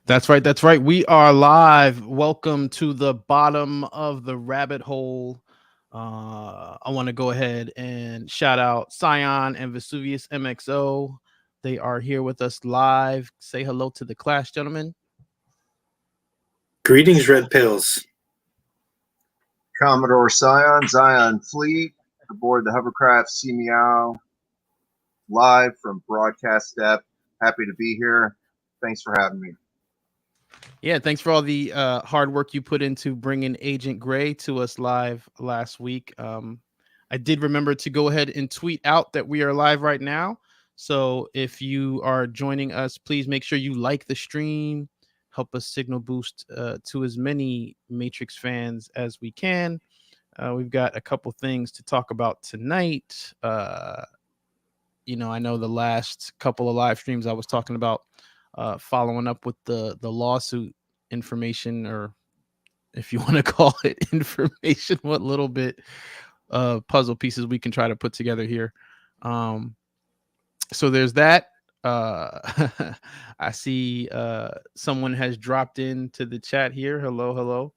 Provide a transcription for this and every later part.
That's right. That's right. We are live. Welcome to the bottom of the rabbit hole. I want to go ahead and shout out Scion and Vesuvius MXO. They are here with us live. Say hello to the class, gentlemen. Greetings, Red Pills. Commodore Zion Fleet, aboard the hovercraft Sea Meow, live from Broadcast Step. Happy to be here. Thanks for having me. Yeah, thanks for all the hard work you put into bringing Agent Gray to us live last week. I did remember to go ahead and tweet out that we are live right now. So if you are joining us, please make sure you like the stream, help us signal boost to as many Matrix fans as we can. We've got a couple things to talk about tonight. I know the last couple of live streams I was talking about following up with the lawsuit information, or if you want to call it information, what little bit puzzle pieces we can try to put together here. So there's that. I see someone has dropped into the chat here. Hello.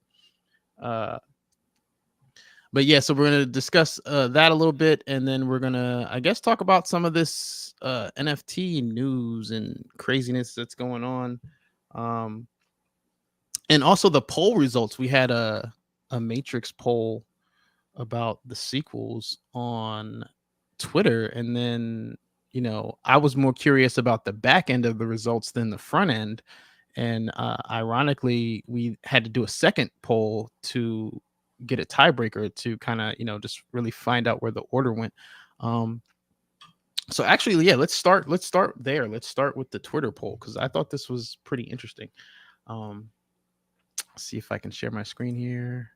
But yeah, so we're going to discuss that a little bit, and then we're going to, I guess, talk about some of this NFT news and craziness that's going on. And also the poll results. We had a Matrix poll about the sequels on Twitter, and then I was more curious about the back end of the results than the front end. And ironically, we had to do a second poll to get a tiebreaker to kind of just really find out where the order went. So actually, yeah, let's start there. Let's start with the Twitter poll, because I thought this was pretty interesting. See if I can share my screen here.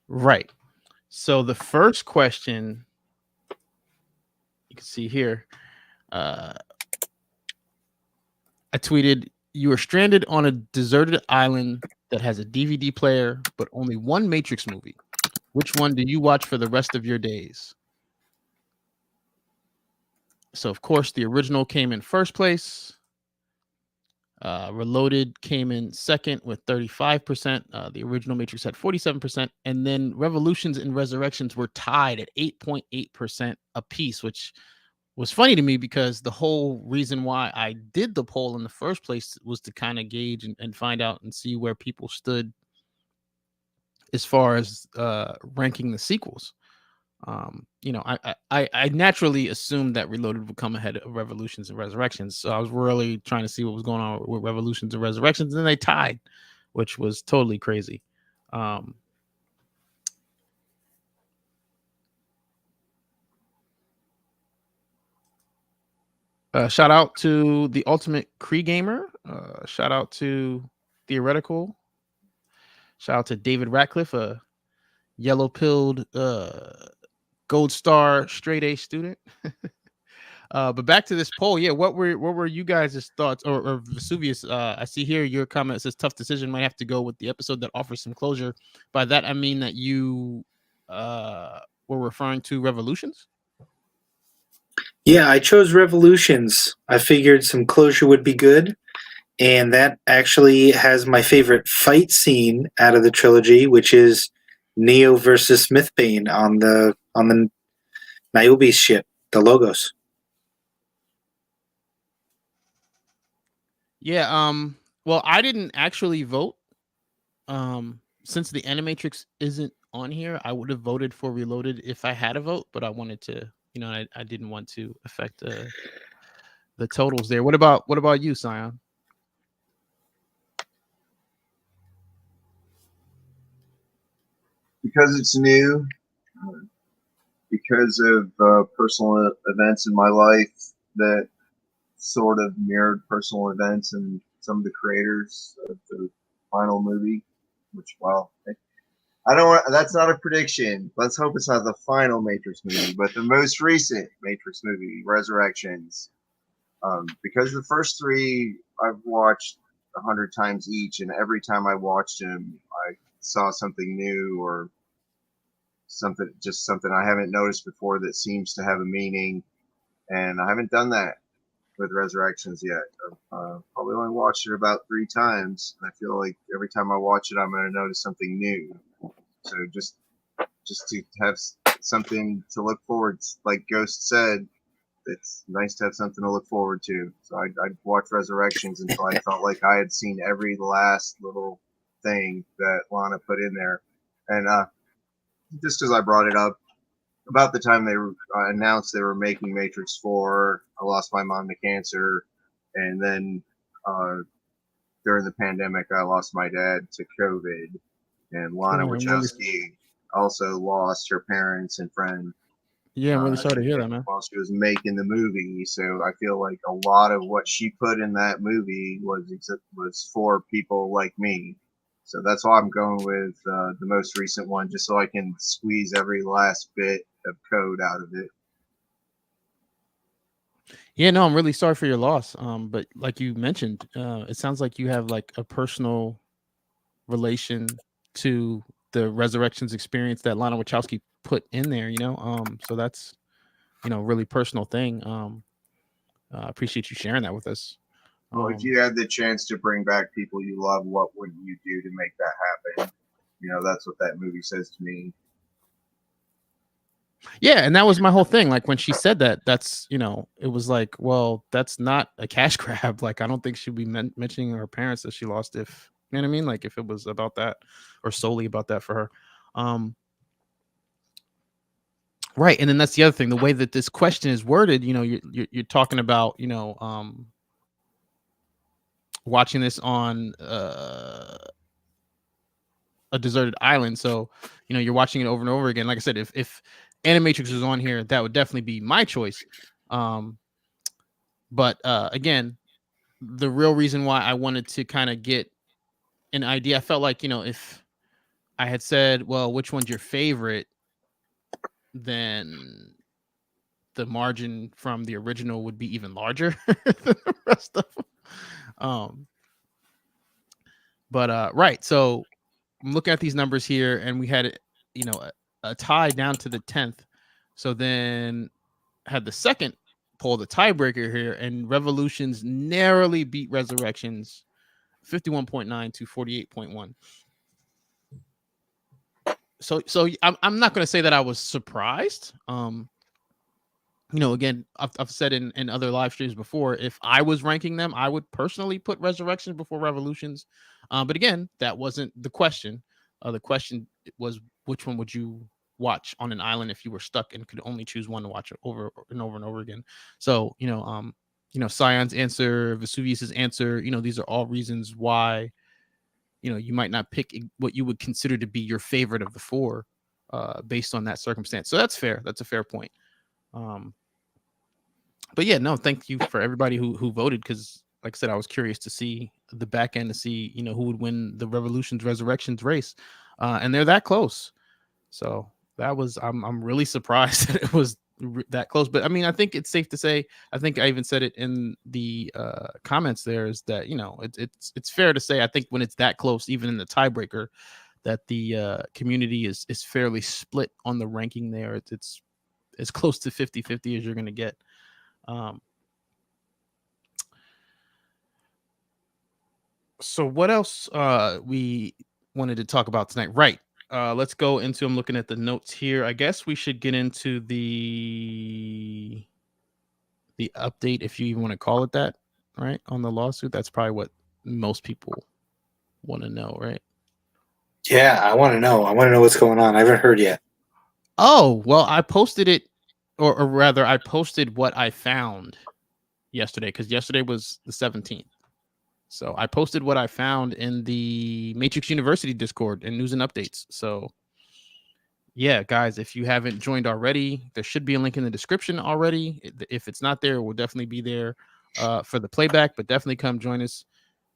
Right. So the first question you can see here, I tweeted, "You are stranded on a deserted island that has a DVD player, but only one Matrix movie. Which one do you watch for the rest of your days?" So, of course, the original came in first place. Reloaded came in second with 35%. The original Matrix had 47%. And then Revolutions and Resurrections were tied at 8.8% apiece, which was funny to me because the whole reason why I did the poll in the first place was to kind of gauge and find out and see where people stood as far as ranking the sequels. I naturally assumed that Reloaded would come ahead of Revolutions and Resurrections. So I was really trying to see what was going on with Revolutions and Resurrections, and then they tied, which was totally crazy. Shout out to the Ultimate Cree Gamer. Shout out to Theoretical. Shout out to David Ratcliffe, a yellow pilled gold star straight A student. But back to this poll, yeah. What were you guys' thoughts, or Vesuvius? I see here your comment says tough decision, might have to go with the episode that offers some closure. By that I mean that you were referring to Revolutions. Yeah, I chose Revolutions. I figured some closure would be good, and that actually has my favorite fight scene out of the trilogy, which is Neo versus Smithbane on the Niobe's ship, the Logos. Yeah. Well, I didn't actually vote. Since the Animatrix isn't on here, I would have voted for Reloaded if I had a vote, but I wanted to, I didn't want to affect the totals there. What about you, Scion? Because it's new, because of personal events in my life that sort of mirrored personal events and some of the creators of the final movie, which, well, I don't want, that's not a prediction. Let's hope it's not the final Matrix movie, but the most recent Matrix movie, Resurrections. Because the first three I've watched 100 times each, and every time I watched them, I saw something new or something I haven't noticed before that seems to have a meaning, and I haven't done that with Resurrections yet. I've probably only watched it about 3 times. I feel like every time I watch it, I'm going to notice something new. So just to have something to look forward to, like Ghost said, it's nice to have something to look forward to. So I'd watch Resurrections until I felt like I had seen every last little thing that Lana put in there. And just as I brought it up, about the time they announced they were making Matrix 4, I lost my mom to cancer. And then during the pandemic, I lost my dad to COVID. And Lana Wachowski also lost her parents and friends. Yeah, I'm really sorry to hear that, man. While she was making the movie, so I feel like a lot of what she put in that movie was for people like me. So that's why I'm going with the most recent one, just so I can squeeze every last bit of code out of it. Yeah, no, I'm really sorry for your loss. But like you mentioned, it sounds like you have like a personal relation to the Resurrections experience that Lana Wachowski put in there, so that's a really personal thing. I appreciate you sharing that with us. Well, if you had the chance to bring back people you love, what would you do to make that happen? That's what that movie says to me. Yeah, and that was my whole thing. Like when she said that, that's it was like, well, that's not a cash grab. Like I don't think she'd be mentioning her parents that she lost. If you know what I mean, like if it was about that or solely about that for her. Right, and then that's the other thing. The way that this question is worded, you're talking about, watching this on a deserted island. So, you're watching it over and over again. Like I said, if Animatrix was on here, that would definitely be my choice. But again, the real reason why I wanted to kind of get an idea, I felt like, if I had said, well, which one's your favorite, then the margin from the original would be even larger than the rest of them. But right, so I'm looking at these numbers here, and we had a tie down to the 10th. So then had the second poll, the tiebreaker here, and Revolutions narrowly beat Resurrections, 51.9 to 48.1. So I'm not going to say that I was surprised. Again, I've said in other live streams before, if I was ranking them, I would personally put Resurrections before Revolutions. But again, that wasn't the question. The question was, which one would you watch on an island if you were stuck and could only choose one to watch over and over and over again? So, Scion's answer, Vesuvius's answer, these are all reasons why, you might not pick what you would consider to be your favorite of the four, based on that circumstance. So that's fair. That's a fair point. But yeah, no, thank you for everybody who voted, because like I said, I was curious to see the back end, to see who would win the Revolutions Resurrections race, and they're that close. So that was I'm really surprised that it was that close. But I mean, I think it's safe to say, I think I even said it in the comments there, is that it's fair to say, I think when it's that close, even in the tiebreaker, that the community is fairly split on the ranking there. It's as close to 50-50 as you're going to get. So what else we wanted to talk about tonight? Right. Let's go into, I'm looking at the notes here. I guess we should get into the update, if you even want to call it that, right? On the lawsuit. That's probably what most people want to know, right? Yeah, I want to know. I want to know what's going on. I haven't heard yet. Oh, well, I posted it, or rather, I posted what I found yesterday, because yesterday was the 17th. So I posted what I found in the Matrix University Discord and news and updates. So yeah, guys, if you haven't joined already, there should be a link in the description already. If it's not there, it will definitely be there for the playback, but definitely come join us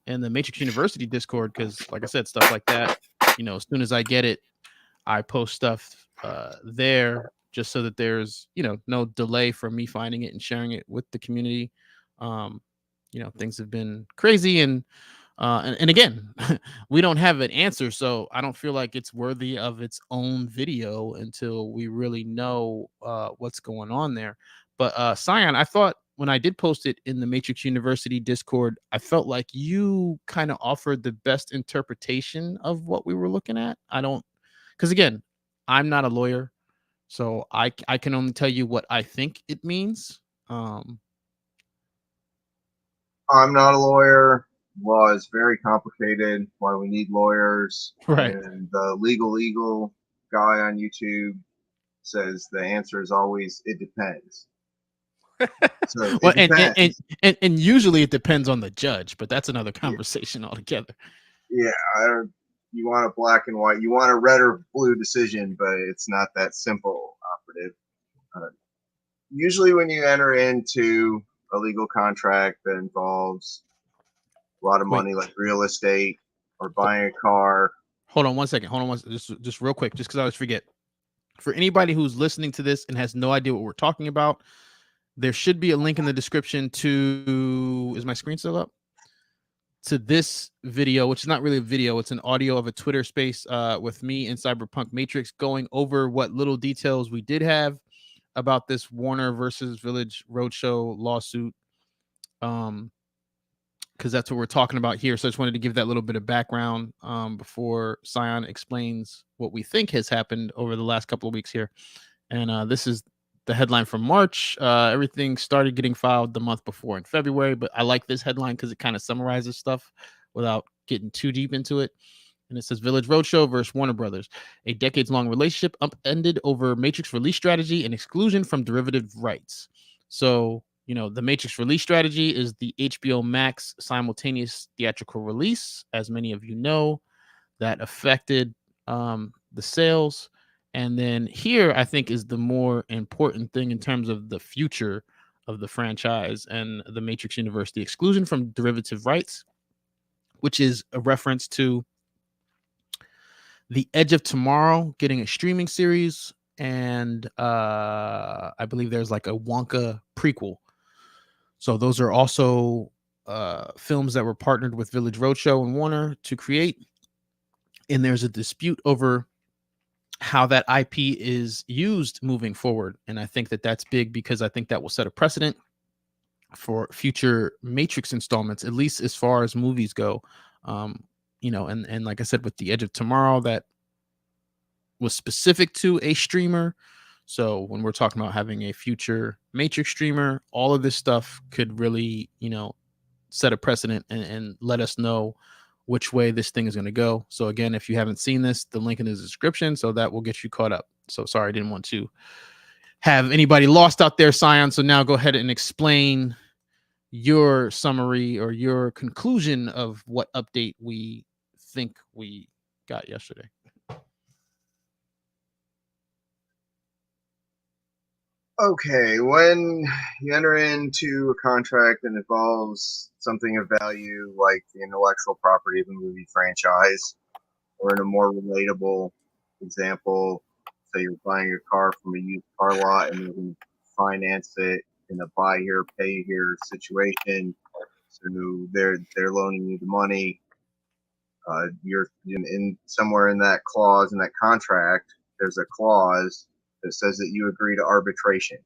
in the Matrix University Discord, because like I said, stuff like that, as soon as I get it, I post stuff there, just so that there's, no delay from me finding it and sharing it with the community. Things have been crazy, and again, we don't have an answer, so I don't feel like it's worthy of its own video until we really know what's going on there. But Scion, I thought when I did post it in the Matrix University Discord, I felt like you kind of offered the best interpretation of what we were looking at. I don't, because again, I'm not a lawyer, so I can only tell you what I think it means. I'm not a lawyer. Law is very complicated. Why we need lawyers. Right. And the legal guy on YouTube says the answer is always it depends. So Well, it depends. and usually it depends on the judge, but that's another conversation altogether. Yeah, you want a black and white, you want a red or blue decision, but it's not that simple, operative. Usually when you enter into a legal contract that involves a lot of money, like real estate or buying a car. Hold on 1 second. Hold on just real quick, just because I always forget. For anybody who's listening to this and has no idea what we're talking about, there should be a link in the description to, is my screen still up? To this video, which is not really a video, it's an audio of a Twitter space with me and Cyberpunk Matrix going over what little details we did have about this Warner versus Village Roadshow lawsuit. Because that's what we're talking about here. So I just wanted to give that little bit of background before Scion explains what we think has happened over the last couple of weeks here. And this is the headline from March. Everything started getting filed the month before in February, but I like this headline because it kind of summarizes stuff without getting too deep into it. And it says Village Roadshow versus Warner Brothers. A decades-long relationship upended over Matrix release strategy and exclusion from derivative rights. So, you know, the Matrix release strategy is the HBO Max simultaneous theatrical release, as many of you know, that affected the sales. And then here, I think, is the more important thing in terms of the future of the franchise and the Matrix universe, the exclusion from derivative rights, which is a reference to The Edge of Tomorrow getting a streaming series. And I believe there's like a Wonka prequel. So those are also films that were partnered with Village Roadshow and Warner to create. And there's a dispute over how that IP is used moving forward. And I think that that's big because I think that will set a precedent for future Matrix installments, at least as far as movies go. You know, and like I said, with The Edge of Tomorrow, that was specific to a streamer. So when we're talking about having a future Matrix streamer, all of this stuff could really, you know, set a precedent and let us know which way this thing is going to go. So again, if you haven't seen this, the link in the description, so that will get you caught up. So sorry, I didn't want to have anybody lost out there, Scion. So now go ahead and explain your summary or your conclusion of what update we think we got yesterday. Okay, when you enter into a contract that involves something of value like the intellectual property of a movie franchise, or in a more relatable example, say you're buying a car from a used car lot and you're going to finance it in a buy here, pay here situation. So they're loaning you the money. You're in somewhere in that clause, in that contract, there's a clause that says that you agree to arbitration.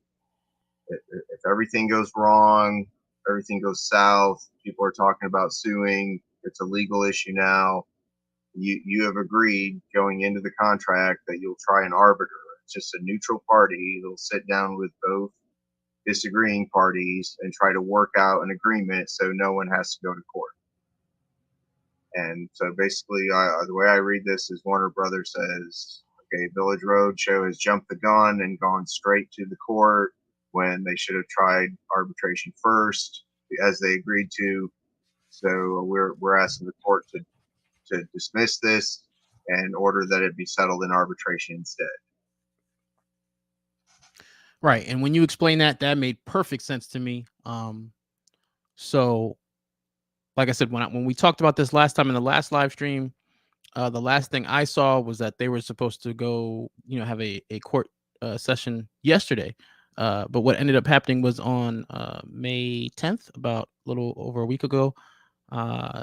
If everything goes wrong, everything goes south, people are talking about suing, it's a legal issue now, you have agreed going into the contract that you'll try an arbiter. It's just a neutral party. They'll sit down with both disagreeing parties and try to work out an agreement so no one has to go to court. And so basically, the way I read this is Warner Brothers says, okay, Village Roadshow has jumped the gun and gone straight to the court when they should have tried arbitration first, as they agreed to. So we're asking the court to dismiss this and order that it be settled in arbitration instead. Right. And when you explain that, that made perfect sense to me. So like I said, when we talked about this last time in the last live stream, the last thing I saw was that they were supposed to go, you know, have a court session yesterday. But what ended up happening was on May 10th, about a little over a week ago,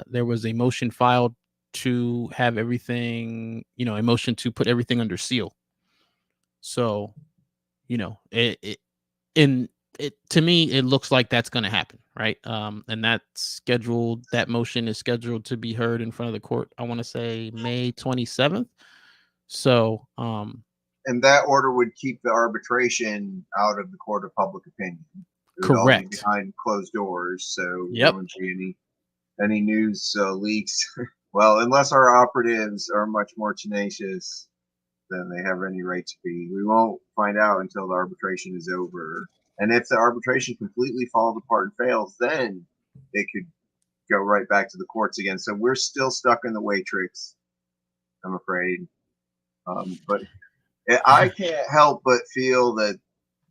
there was a motion filed to have everything, you know, a motion to put everything under seal. So, you know, and to me, it looks like that's going to happen, right? And that's scheduled. That motion is scheduled to be heard in front of the court. I want to say May 27th. So, And that order would keep the arbitration out of the court of public opinion. It would all be correct. behind closed doors, so Yep. there wouldn't be any news leaks. Well, unless our operatives are much more tenacious than they have any right to be. We won't find out until the arbitration is over. And if the arbitration completely falls apart and fails, then it could go right back to the courts again. So we're still stuck in the Waitrix, I'm afraid. But I can't help but feel that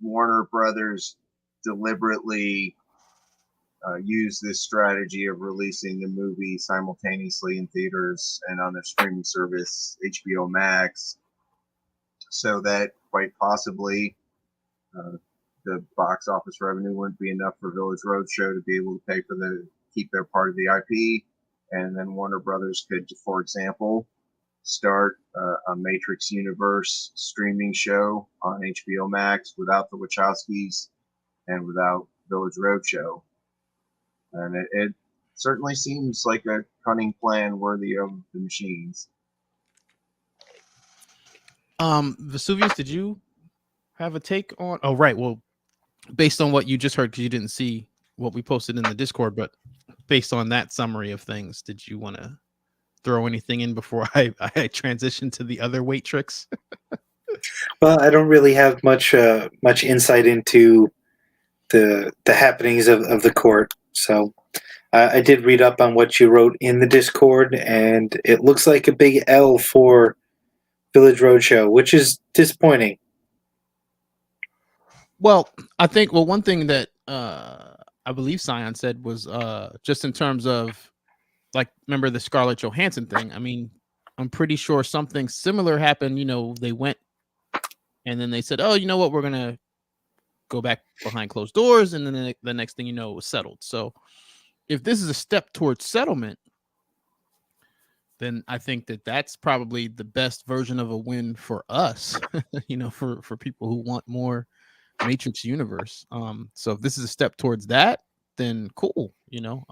Warner Brothers deliberately use this strategy of releasing the movie simultaneously in theaters and on their streaming service, HBO Max, so that quite possibly the box office revenue wouldn't be enough for Village Roadshow to be able to pay for keep their part of the IP, and then Warner Brothers could, for example, start a Matrix Universe streaming show on HBO Max without the Wachowskis and without Village Roadshow. And it certainly seems like a cunning plan worthy of the machines. Vesuvius, did you have a take on? Oh, right. Well, based on what you just heard, because you didn't see what we posted in the Discord, but based on that summary of things, did you want to throw anything in before I transition to the other Waitrix? Well, I don't really have much insight into the happenings of the court, so I did read up on what you wrote in the Discord, and it looks like a big L for Village Roadshow, which is disappointing. Well, I think one thing that I believe Scion said was just in terms of, like, remember the Scarlett Johansson thing? I mean, I'm pretty sure something similar happened. You know, they went and then they said, oh, you know what, we're going to go back behind closed doors. And then the next thing you know, it was settled. So if this is a step towards settlement, then I think that that's probably the best version of a win for us, you know, for people who want more Matrix universe. So if this is a step towards that, then cool, you know.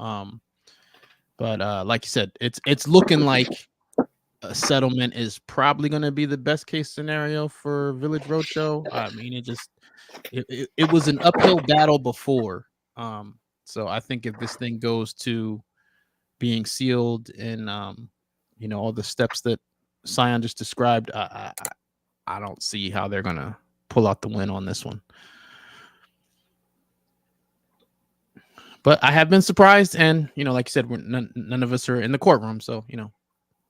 But like you said, it's looking like a settlement is probably going to be the best case scenario for Village Roadshow. I mean, it was an uphill battle before. So I think if this thing goes to being sealed and you know, all the steps that Scion just described, I don't see how they're gonna pull out the win on this one. But I have been surprised, and you know, like you said, none of us are in the courtroom, so you know,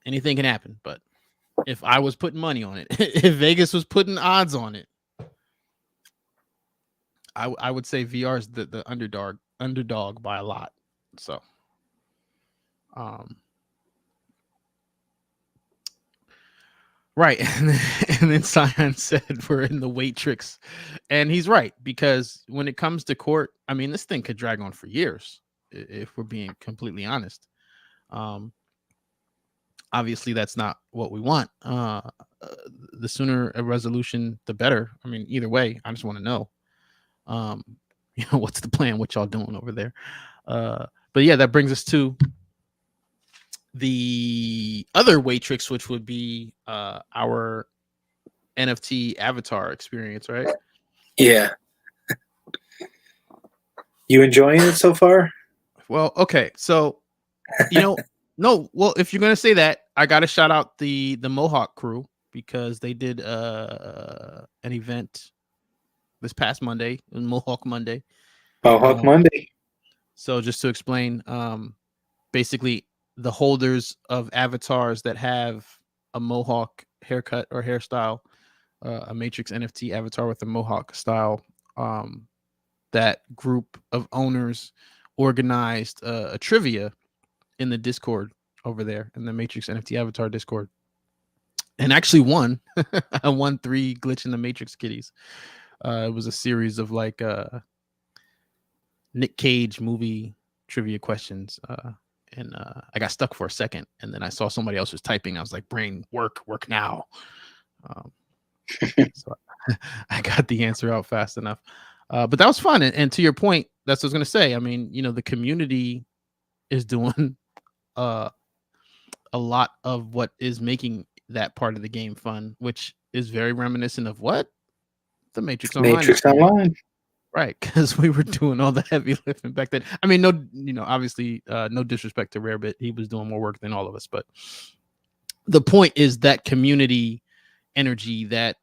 anything can happen. But if I was putting money on it, if Vegas was putting odds on it, I would say VR is the underdog by a lot. So, right, and then Scion said we're in the Waitrix, and he's right, because when it comes to court, I mean, this thing could drag on for years if we're being completely honest. Obviously, that's not what we want. The sooner a resolution, the better. I mean, either way, I just want to know, you know, what's the plan? What y'all doing over there? But yeah, that brings us to the other Waitrix, which would be our NFT avatar experience, right? Yeah. You enjoying it so far? Well, okay. So, you know, no, well, if you're gonna say that, I gotta shout out the Mohawk crew, because they did an event this past Monday, Mohawk Monday. Mohawk Monday. So just to explain, basically the holders of avatars that have a Mohawk haircut or hairstyle, a Matrix NFT avatar with a Mohawk style, that group of owners organized a trivia in the Discord over there, in the Matrix NFT avatar Discord, and actually won. I won 3 Glitch in the Matrix kitties. It was a series of like Nick Cage movie trivia questions, and I got stuck for a second, and then I saw somebody else was typing. I was like, brain, work now. So I got the answer out fast enough. But that was fun. And to your point, that's what I was going to say. I mean, the community is doing a lot of what is making that part of the game fun, which is very reminiscent of what the Matrix Online is Matrix doing. Online. Right, because we were doing all the heavy lifting back then. I mean, obviously, no disrespect to Rarebit, he was doing more work than all of us, but the point is that community energy, that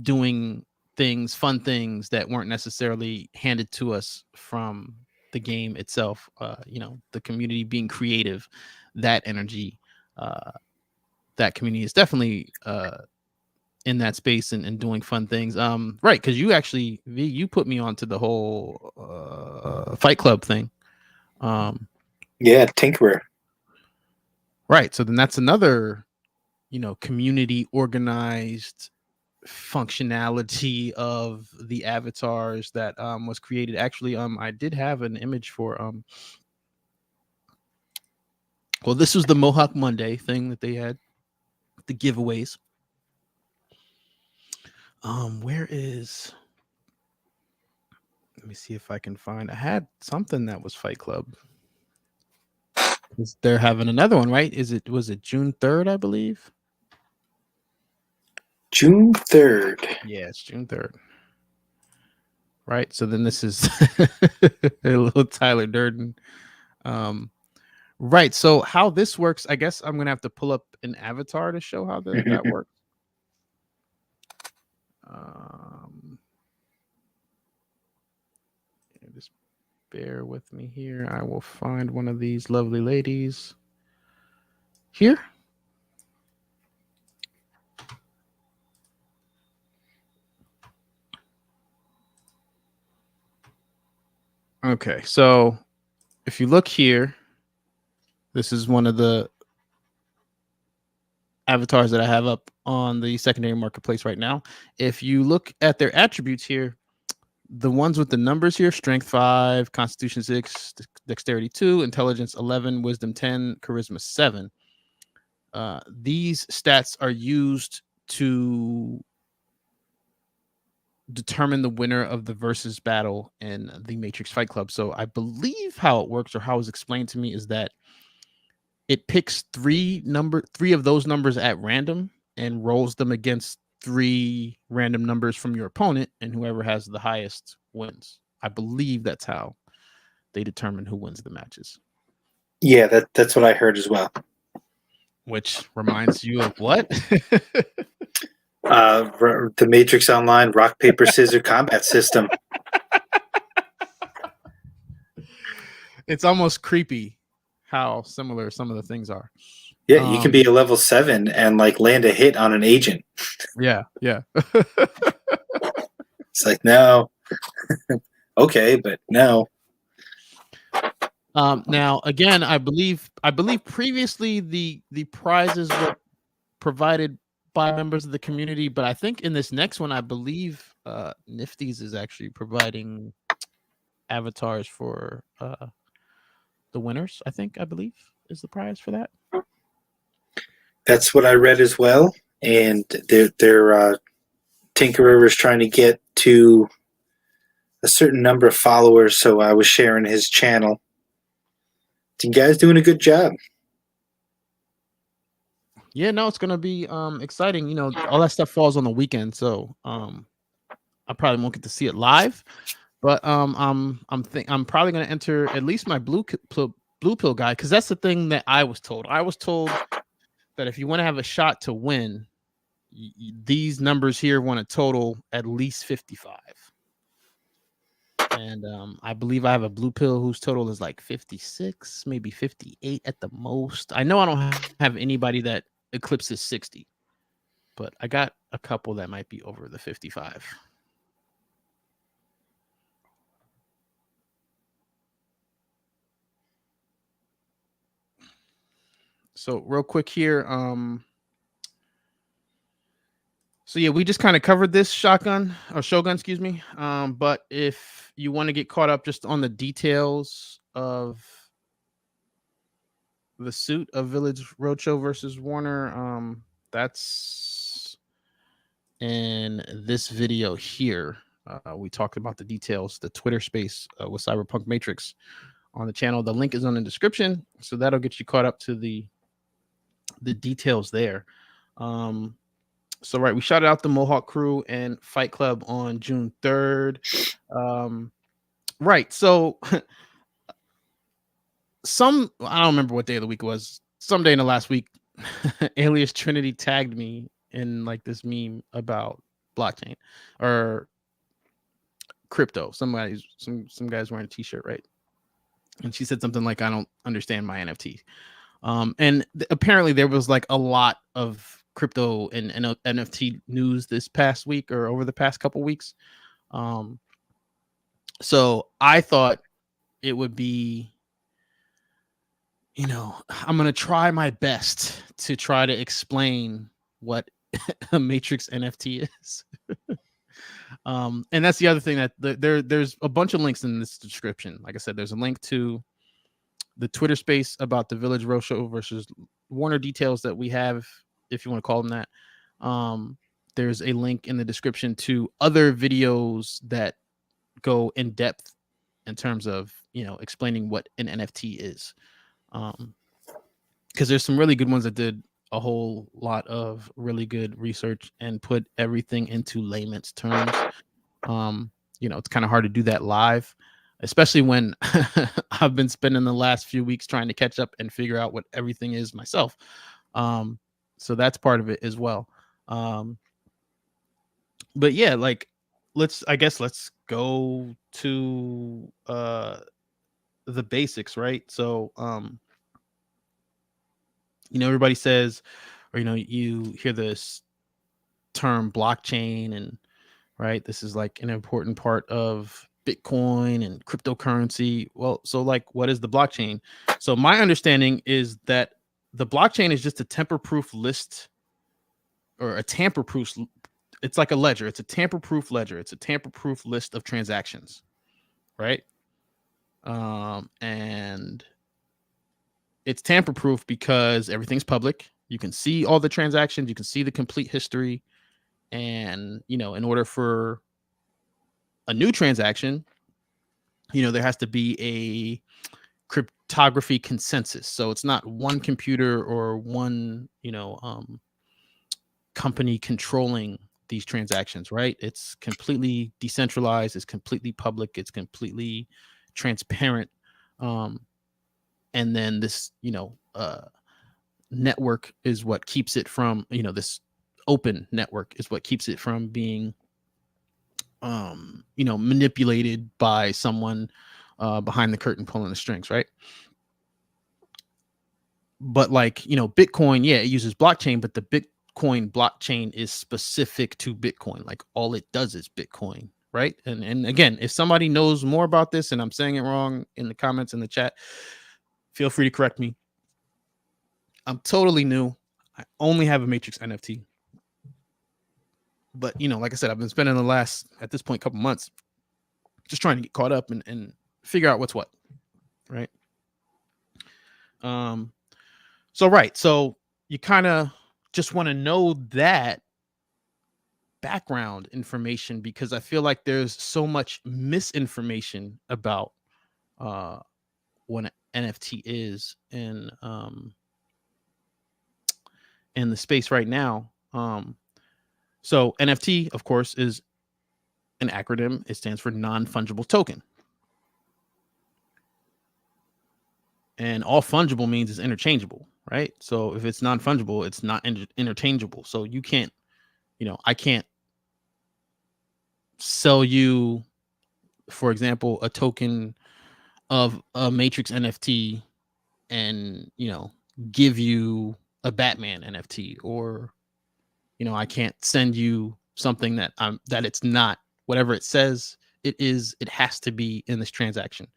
doing things, fun things that weren't necessarily handed to us from the game itself. The community being creative, that energy, that community is definitely in that space and doing fun things. Right, because you actually, V, you put me onto the whole Fight Club thing. Yeah, Tinkerer. Right, so then that's another, community organized functionality of the avatars that was created. Actually, I did have an image for well, this was the Mohawk Monday thing that they had, the giveaways. Where is, let me see if I can find, I had something that was Fight Club. They're having another one, right? Was it June 3rd, I believe? June 3rd. Yeah, it's June 3rd. Right. So then this is a little Tyler Durden. Right. So how this works, I guess I'm gonna have to pull up an avatar to show how that works. Just bear with me here. I will find one of these lovely ladies here. Okay, so if you look here, this is one of the avatars that I have up on the secondary marketplace right now. If you look at their attributes here, the ones with the numbers here: strength 5, constitution 6, dexterity 2, intelligence 11, wisdom 10, charisma 7. These stats are used to determine the winner of the versus battle in the Matrix Fight Club. So I believe how it works, or how it was explained to me, is that it picks three of those numbers at random and rolls them against 3 random numbers from your opponent, and whoever has the highest wins. I believe that's how they determine who wins the matches. Yeah, that's what I heard as well. Which reminds you of what? The Matrix Online rock, paper, scissors combat system. It's almost creepy how similar some of the things are. Yeah, you can be a level 7 and like land a hit on an agent. Yeah. It's like, no. Okay, but no. Now again, I believe previously the prizes were provided by members of the community, but I think in this next one, I believe Nifty's is actually providing avatars for the winners. I believe is the prize for that. That's what I read as well, and their Tinkerer is trying to get to a certain number of followers, so I was sharing his channel. You guys doing a good job. Yeah, no, it's gonna be exciting. All that stuff falls on the weekend, so I probably won't get to see it live. But I'm probably gonna enter at least my blue pill guy, because that's the thing that I was told. I was told that if you want to have a shot to win, these numbers here want to total at least 55. And I believe I have a blue pill whose total is like 56, maybe 58 at the most. I know I don't have anybody that eclipses 60, but I got a couple that might be over the 55. So real quick here, so yeah, we just kind of covered this Shogun, excuse me. But if you want to get caught up just on the details of the suit of Village Roadshow versus Warner, that's in this video here. We talked about the details, the Twitter space with Cyberpunk Matrix on the channel. The link is on the description, so that'll get you caught up to the details there. So right, we shouted out the Mohawk Crew and Fight Club on June 3rd. Right, so I don't remember what day of the week it was. Someday in the last week, Alias Trinity tagged me in like this meme about blockchain or crypto. Some guys wearing a t-shirt, right? And she said something like, "I don't understand my NFT." And apparently there was like a lot of crypto and NFT news this past week or over the past couple weeks. So I thought it would be, I'm going to try my best to try to explain what a Matrix NFT is. And that's the other thing that there's a bunch of links in this description. Like I said, there's a link to the Twitter space about the Village Roadshow versus Warner details that we have, if you want to call them that. There's a link in the description to other videos that go in depth in terms of, explaining what an NFT is. Because there's some really good ones that did a whole lot of really good research and put everything into layman's terms. It's kind of hard to do that live, especially when I've been spending the last few weeks trying to catch up and figure out what everything is myself. So that's part of it as well. But yeah, like let's go to the basics, right? So everybody says, or you hear this term blockchain, and right, this is like an important part of Bitcoin and cryptocurrency. Well, so like, what is the blockchain? So my understanding is that the blockchain is just a tamper-proof list, or a tamper-proof. It's like a ledger. It's a tamper-proof ledger. It's a tamper-proof list of transactions, right? And it's tamper-proof because everything's public. You can see all the transactions. You can see the complete history. And, in order for a new transaction, there has to be a cryptography consensus. So it's not one computer or one, company controlling these transactions, right? It's completely decentralized. It's completely public. It's completely transparent. And then this, network is what keeps it from, this open network is what keeps it from being, manipulated by someone behind the curtain pulling the strings, right? But like, Bitcoin, yeah, it uses blockchain, but the Bitcoin blockchain is specific to Bitcoin. Like all it does is Bitcoin, right? And again, if somebody knows more about this and I'm saying it wrong in the comments in the chat, feel free to correct me. I'm totally new. I only have a Matrix NFT. But, like I said, I've been spending the last, at this point, couple months just trying to get caught up and figure out what's what, right? So you kind of just want to know that background information, because I feel like there's so much misinformation about what an NFT is in the space right now. So NFT, of course, is an acronym. It stands for non-fungible token. And all fungible means is interchangeable, right? So if it's non-fungible, it's not interchangeable. So you can't, I can't sell you, for example, a token of a Matrix NFT and, give you a Batman NFT, or, I can't send you something that it's not whatever it says it is. It has to be in this transaction.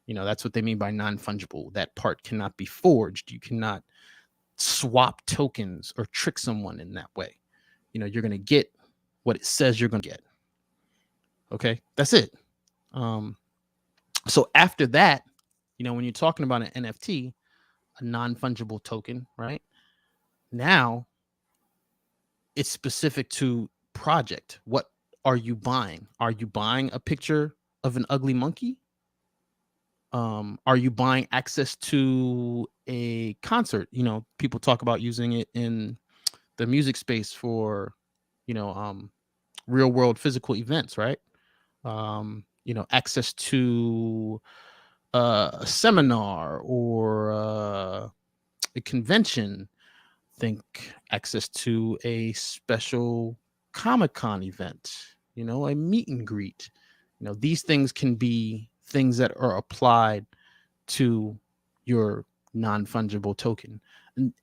That's what they mean by non-fungible. That part cannot be forged. You cannot swap tokens or trick someone in that way. You're going to get what it says you're going to get. Okay, that's it. So after that, when you're talking about an NFT, a non-fungible token, right? Now it's specific to project. What are you buying? Are you buying a picture of an ugly monkey? Are you buying access to a concert? You know, people talk about using it in the music space for, you know, real world physical events, right? You know, access to a seminar or a convention. Think access to a special Comic-Con event, you know, a meet and greet. You know, these things can be things that are applied to your non-fungible token.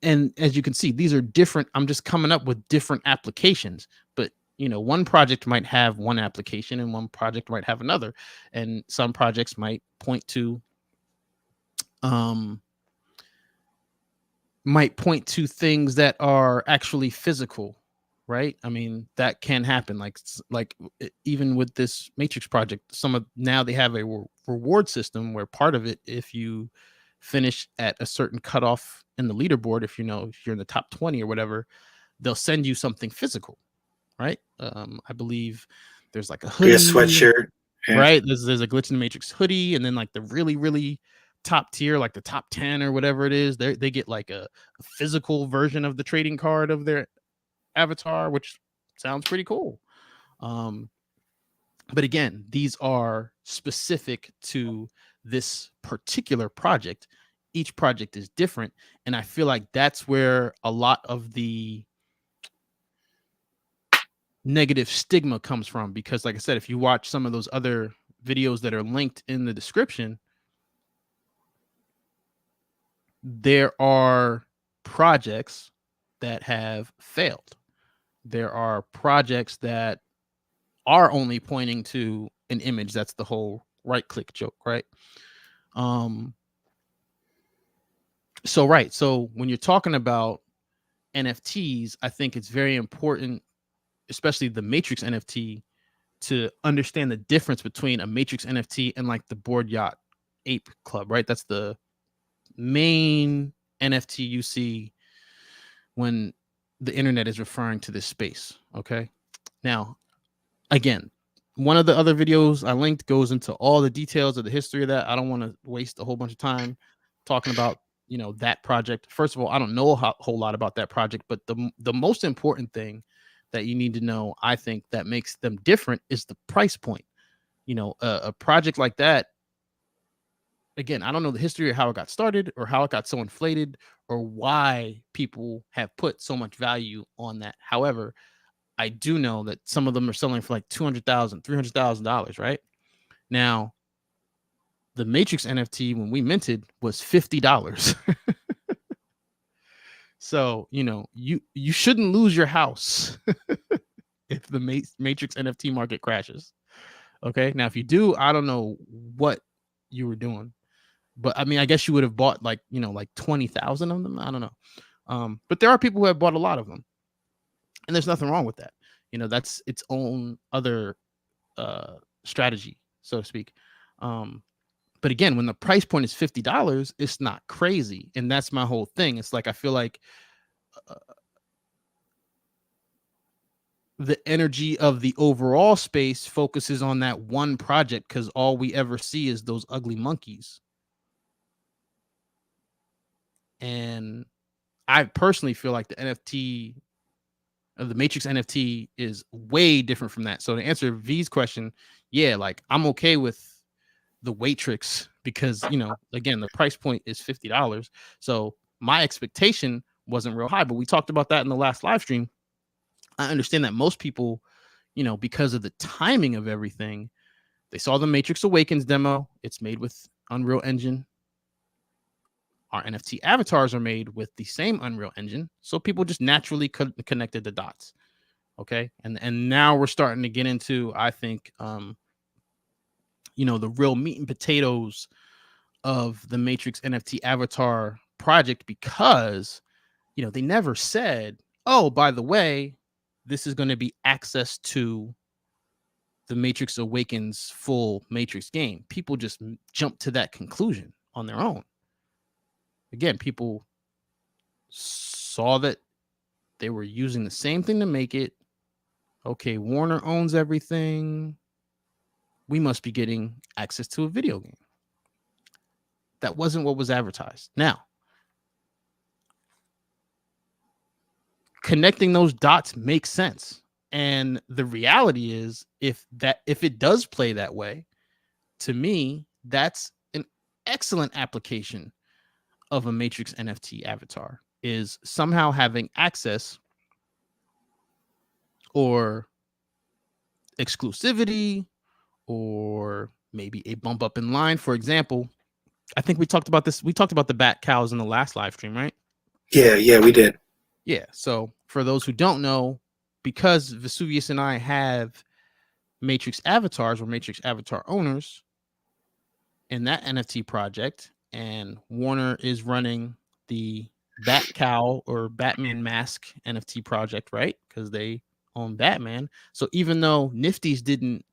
And as you can see, these are different. I'm just coming up with different applications, but you know, one project might have one application and one project might have another. And some projects might point to things that are actually physical, right? I mean, that can happen. Like even with this Matrix project, some of now they have a reward system where part of it, if you finish at a certain cutoff in the leaderboard, if you're in the top 20 or whatever, they'll send you something physical, right? I believe there's like a Like a hoodie, sweatshirt. Yeah. right? There's a Glitch in the Matrix hoodie, and then like the really, really top tier, like the top 10 or whatever it is, they get like a physical version of the trading card of their avatar, which sounds pretty cool. But again, these are specific to this particular project. Each project is different, and I feel like that's where a lot of the negative stigma comes from, because like I said, if you watch some of those other videos that are linked in the description, there are projects that have failed. There are projects that are only pointing to an image. That's the whole right click joke, right? So when you're talking about NFTs, I think it's very important, especially the Matrix NFT, to understand the difference between a Matrix NFT and like the Board Yacht Ape Club, right? That's the main NFT you see when the internet is referring to this space. Okay. Now, again, one of the other videos I linked goes into all the details of the history of that. I don't want to waste a whole bunch of time talking about, that project. First of all, I don't know a whole lot about that project, but the most important thing that you need to know, I think, that makes them different is the price point. A project like that, again, I don't know the history of how it got started or how it got so inflated or why people have put so much value on that. However, I do know that some of them are selling for like $200,000, $300,000, right? Now, the Matrix NFT when we minted was $50. So, you shouldn't lose your house if the Matrix NFT market crashes. Okay. Now, if you do, I don't know what you were doing, but I mean, I guess you would have bought like 20,000 of them. I don't know. But there are people who have bought a lot of them, and there's nothing wrong with that. That's its own other strategy, so to speak. But again, when the price point is $50, it's not crazy. And that's my whole thing. It's like, I feel like the energy of the overall space focuses on that one project because all we ever see is those ugly monkeys. And I personally feel like the NFT of the Matrix NFT is way different from that. So to answer V's question, yeah, like I'm okay with the Waitrix because, again, the price point is $50. So my expectation wasn't real high, but we talked about that in the last live stream. I understand that most people, because of the timing of everything, they saw the Matrix Awakens demo. It's made with Unreal Engine. Our NFT avatars are made with the same Unreal Engine. So people just naturally connected the dots. Okay. And now we're starting to get into, I think, the real meat and potatoes of the Matrix NFT avatar project, because, they never said, oh, by the way, this is going to be access to the Matrix Awakens full Matrix game. People just jumped to that conclusion on their own. Again, people saw that they were using the same thing to make it. Okay, Warner owns everything. We must be getting access to a video game. That wasn't what was advertised. Now, connecting those dots makes sense. And the reality is, if it does play that way, to me, that's an excellent application of a Matrix NFT avatar, is somehow having access or exclusivity or maybe a bump up in line. For example, I think we talked about this. We talked about the bat cows in the last live stream, right? Yeah, we did. Yeah. So for those who don't know, because Vesuvius and I have Matrix avatars or Matrix avatar owners in that NFT project, and Warner is running the Bat Cow or Batman Mask NFT project, right? Because they own Batman. So even though Nifty's didn't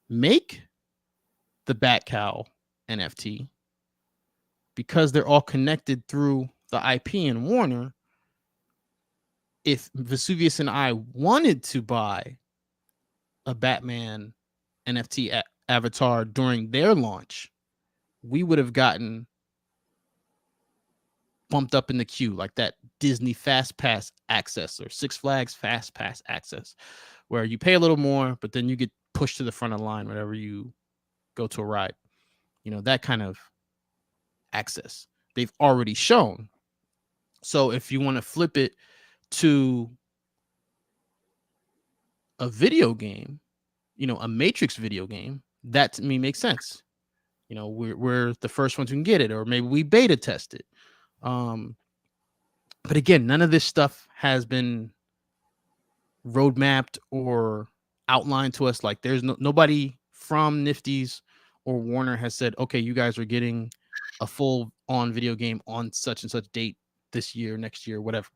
make the Bat Cow NFT, because they're all connected through the IP in Warner, if Vesuvius and I wanted to buy a Batman NFT avatar during their launch, we would have gotten bumped up in the queue, like that Disney Fast Pass access or Six Flags Fast Pass access, where you pay a little more, but then you get pushed to the front of the line whenever you go to a ride. You know, that kind of access they've already shown. So if you want to flip it to a video game, you know, a Matrix video game, that to me makes sense. You know, we're the first ones who can get it, or maybe we beta test it. But again, none of this stuff has been roadmapped or outlined to us. Like there's nobody from Nifty's or Warner has said, okay, you guys are getting a full on video game on such and such date this year, next year, whatever.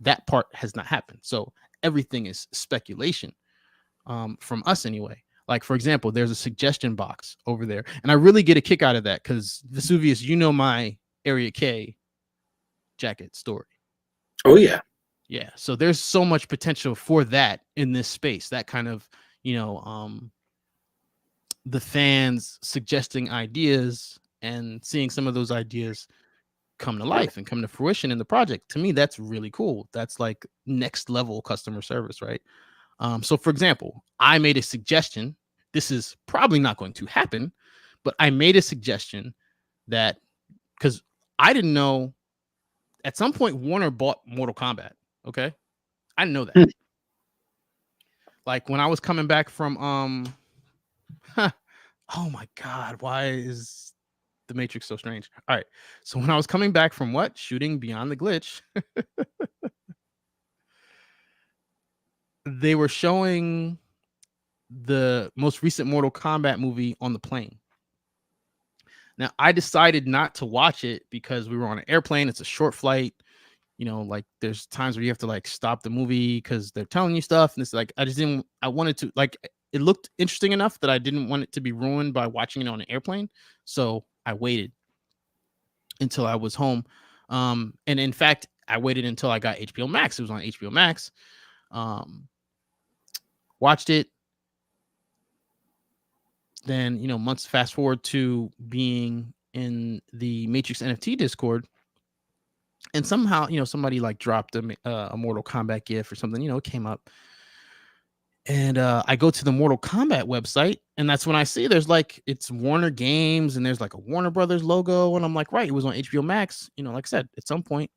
That part has not happened. So everything is speculation from us anyway. Like, for example, there's a suggestion box over there. And I really get a kick out of that because Vesuvius, you know my Area K jacket story. Oh, yeah. Yeah. So there's so much potential for that in this space. That kind of, you know, the fans suggesting ideas and seeing some of those ideas come to life and come to fruition in the project. To me, that's really cool. That's like next level customer service, right? So for example, I made a suggestion. This is probably not going to happen, but I made a suggestion that because I didn't know at some point Warner bought Mortal Kombat. Okay. I didn't know that. Like when I was coming back from oh my God, why is the Matrix so strange? All right. So when I was coming back from what? Shooting Beyond the Glitch. They were showing the most recent Mortal Kombat movie on the plane. Now, I decided not to watch it because we were on an airplane. It's a short flight. You know, like there's times where you have to like stop the movie because they're telling you stuff. And it's like, I wanted to, like, it looked interesting enough that I didn't want it to be ruined by watching it on an airplane. So I waited until I was home. And in fact, I waited until I got HBO Max. It was on HBO Max. Watched it. Then, you know, months fast forward to being in the Matrix NFT Discord. And somehow, you know, somebody like dropped a Mortal Kombat GIF or something, you know, it came up. And I go to the Mortal Kombat website, and that's when I see there's like, it's Warner Games, and there's like a Warner Brothers logo. And I'm like, right, it was on HBO Max. You know, like I said, at some point,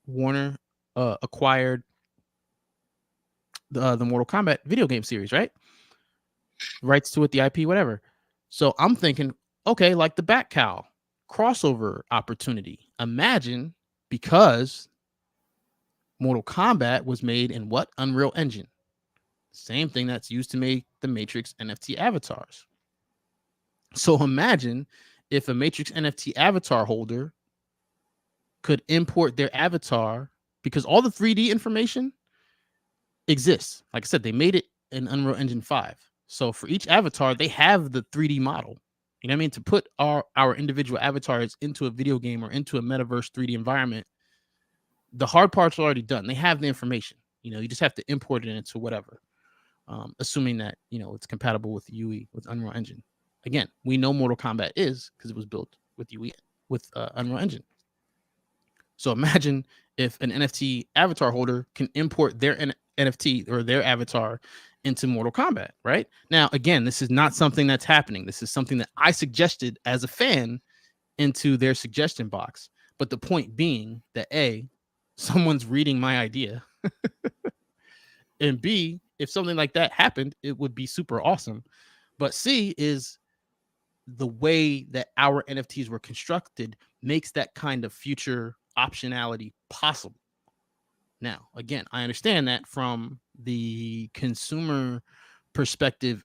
Warner acquired the Mortal Kombat video game series, right? Rights to it, the IP, whatever. So I'm thinking, okay, like the Bat Cow crossover opportunity. Imagine, because Mortal Kombat was made in what? Unreal Engine. Same thing that's used to make the Matrix NFT avatars. So imagine if a Matrix NFT avatar holder could import their avatar, because all the 3D information exists. Like I said, they made it in Unreal Engine 5. So for each avatar, they have the 3D model. You know what I mean? To put our individual avatars into a video game or into a metaverse 3D environment, the hard part's already done. They have the information. You know, you just have to import it into whatever. assuming that it's compatible with UE with Unreal Engine. Again, we know Mortal Kombat is because it was built with UE with Unreal Engine. So imagine if an NFT avatar holder can import their NFT or their avatar into Mortal Kombat, right? Now, again, this is not something that's happening. This is something that I suggested as a fan into their suggestion box. But the point being that A, someone's reading my idea. And B, if something like that happened, it would be super awesome. But C is the way that our NFTs were constructed makes that kind of future optionality possible. Now, again, I understand that from the consumer perspective,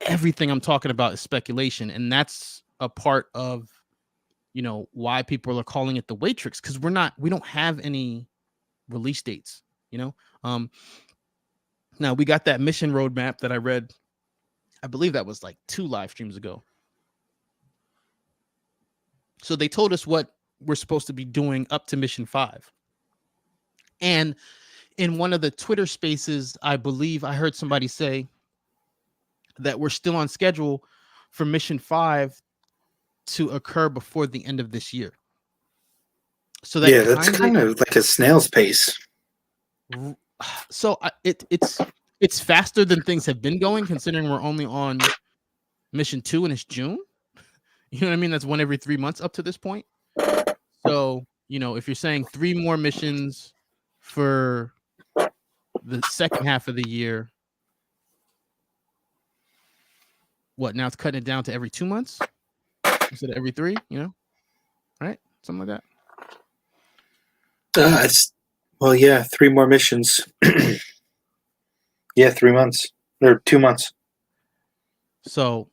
everything I'm talking about is speculation. And that's a part of, why people are calling it the Waitrix, because we don't have any release dates, Now we got that mission roadmap that I read. I believe that was like 2 live streams ago. So they told us what we're supposed to be doing up to mission 5. And in one of the Twitter spaces, I believe I heard somebody say that we're still on schedule for mission 5 to occur before the end of this year. So that that's kind of like a snail's pace. So it's faster than things have been going, considering we're only on mission 2 and it's June. You know what I mean? That's one every 3 months up to this point. So, if you're saying 3 more missions for the second half of the year, what, now it's cutting it down to every 2 months instead of every 3, right? Something like that. Well, yeah, 3 more missions. Yeah, 3 months or 2 months. So,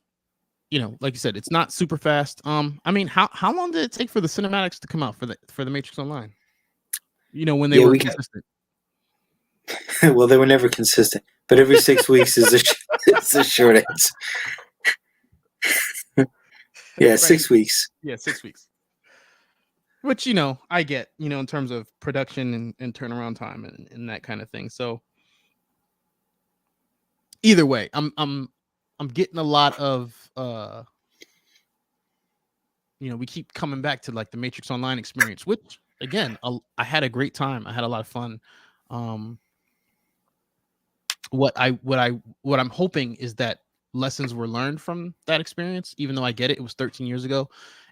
like you said, it's not super fast. I mean, how long did it take for the cinematics to come out for the Matrix Online? When they were consistent. Well, they were never consistent, but every 6 weeks is a short answer. Yeah, right. 6 weeks. Yeah, 6 weeks. Which, I get, in terms of production and turnaround time and that kind of thing. So either way, I'm getting a lot of we keep coming back to like the Matrix Online experience, which again, I had a great time. I had a lot of fun. What I'm hoping is that lessons were learned from that experience, even though I get it was 13 years ago,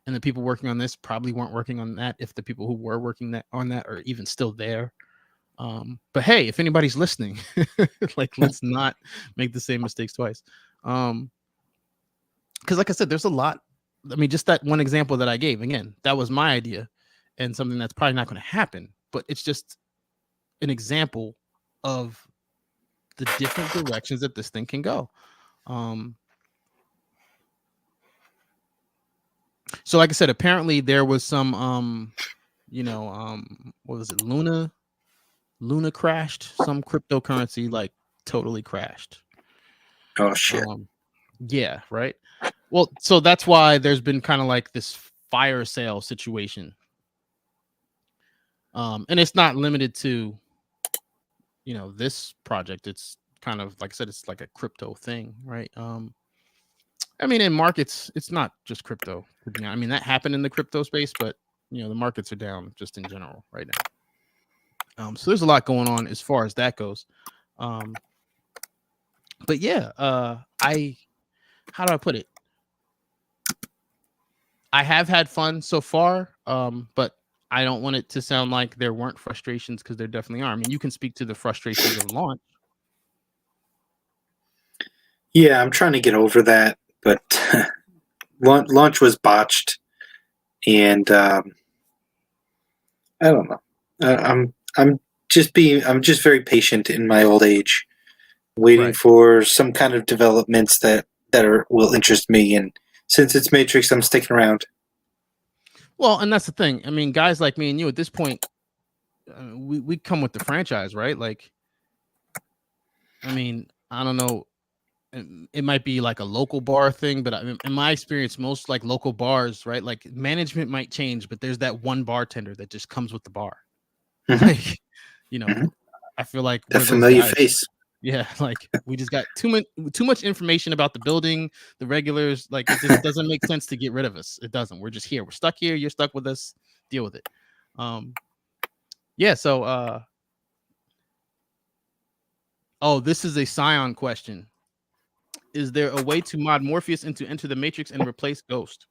and the people working on this probably weren't working on that if the people who were working on that are even still there. But hey, if anybody's listening, like, let's not make the same mistakes twice. Because like I said, there's a lot. I mean, just that one example that I gave, again, that was my idea and something that's probably not going to happen, but it's just an example of the different directions that this thing can go. So like I said, apparently there was some, what was it? Luna crashed, some cryptocurrency, like totally crashed. Oh shit. Yeah. Right. Well, so that's why there's been kind of like this fire sale situation. And it's not limited to, this project. It's kind of, like I said, it's like a crypto thing, right? I mean, in markets, it's not just crypto. I mean, that happened in the crypto space, but the markets are down just in general right now. So there's a lot going on as far as that goes. But yeah, how do I put it? I have had fun so far, but I don't want it to sound like there weren't frustrations, because there definitely are. I mean, you can speak to the frustrations of launch. Yeah, I'm trying to get over that, but launch was botched, and I don't know. I'm just very patient in my old age, waiting for some kind of developments that will interest me. And since it's Matrix, I'm sticking around. Well, and that's the thing. I mean, guys like me and you at this point, we come with the franchise, right? Like, I mean, I don't know. It might be like a local bar thing, but in my experience, most like local bars, right? Like, management might change, but there's that one bartender that just comes with the bar. Like, I feel like that familiar face. Yeah, like we just got too much information about the building, the regulars. Like it just doesn't make sense to get rid of us. It doesn't. We're just here. We're stuck here. You're stuck with us. Deal with it. Yeah. So, oh, this is a Scion question. Is there a way to mod Morpheus into Enter the Matrix and replace Ghost?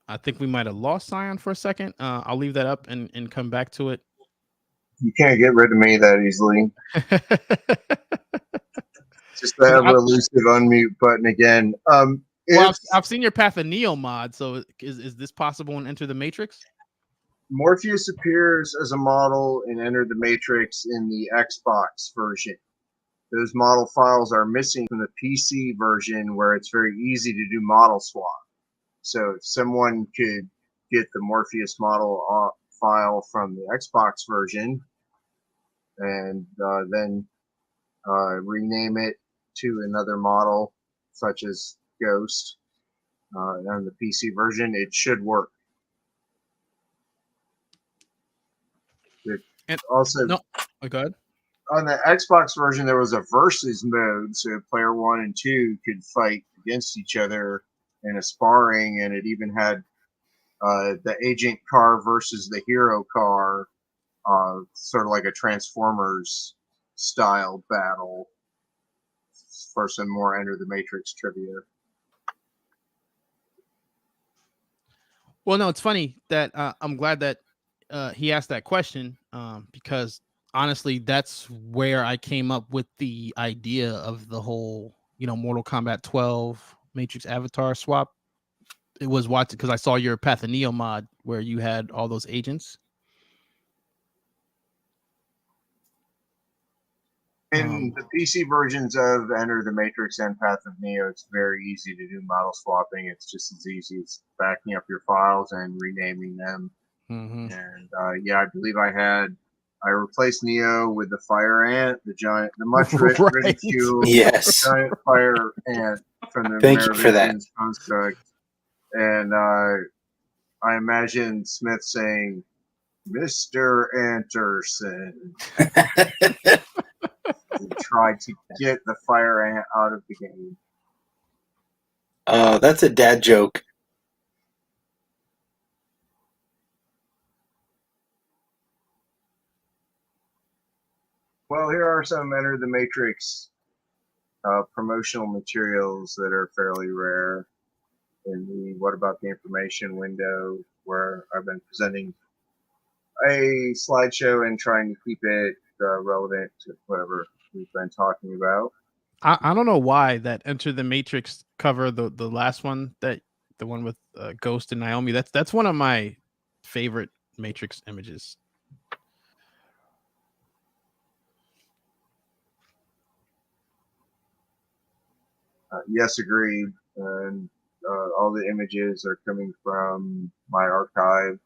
I think we might have lost Scion for a second. I'll leave that up and come back to it. You can't get rid of me that easily. Just that ever elusive unmute button again. Well, I've seen your Path of Neo mod. So is this possible in Enter the Matrix? Morpheus appears as a model in Enter the Matrix in the Xbox version. Those model files are missing from the PC version, where it's very easy to do model swap. So if someone could get the Morpheus model file from the Xbox version and then rename it to another model, such as Ghost, on the PC version, it should work. And also, no, go ahead. On the Xbox version, there was a versus mode, so player 1 and 2 could fight against each other in a sparring, and it even had the agent car versus the hero car, sort of like a Transformers style battle for some more Enter the Matrix trivia. Well, no, it's funny that I'm glad that he asked that question because honestly, that's where I came up with the idea of the whole, Mortal Kombat 12 Matrix Avatar swap. It was watching because I saw your Path of Neo mod where you had all those agents. In the PC versions of Enter the Matrix and Path of Neo, it's very easy to do model swapping. It's just as easy as backing up your files and renaming them. Mm-hmm. And I believe I replaced Neo with the fire ant, the much ridiculed giant fire ant from the Thank you for that construct. And I imagine Smith saying, "Mr. Anderson." Try to get the fire ant out of the game. Oh, that's a dad joke. Well, here are some Enter the Matrix promotional materials that are fairly rare in the What About the Information window, where I've been presenting a slideshow and trying to keep it relevant to whatever we've been talking about. I don't know why that Enter the Matrix cover, the last one, the one with Ghost and Naomi, that's one of my favorite Matrix images. Yes, agreed. And all the images are coming from my archive.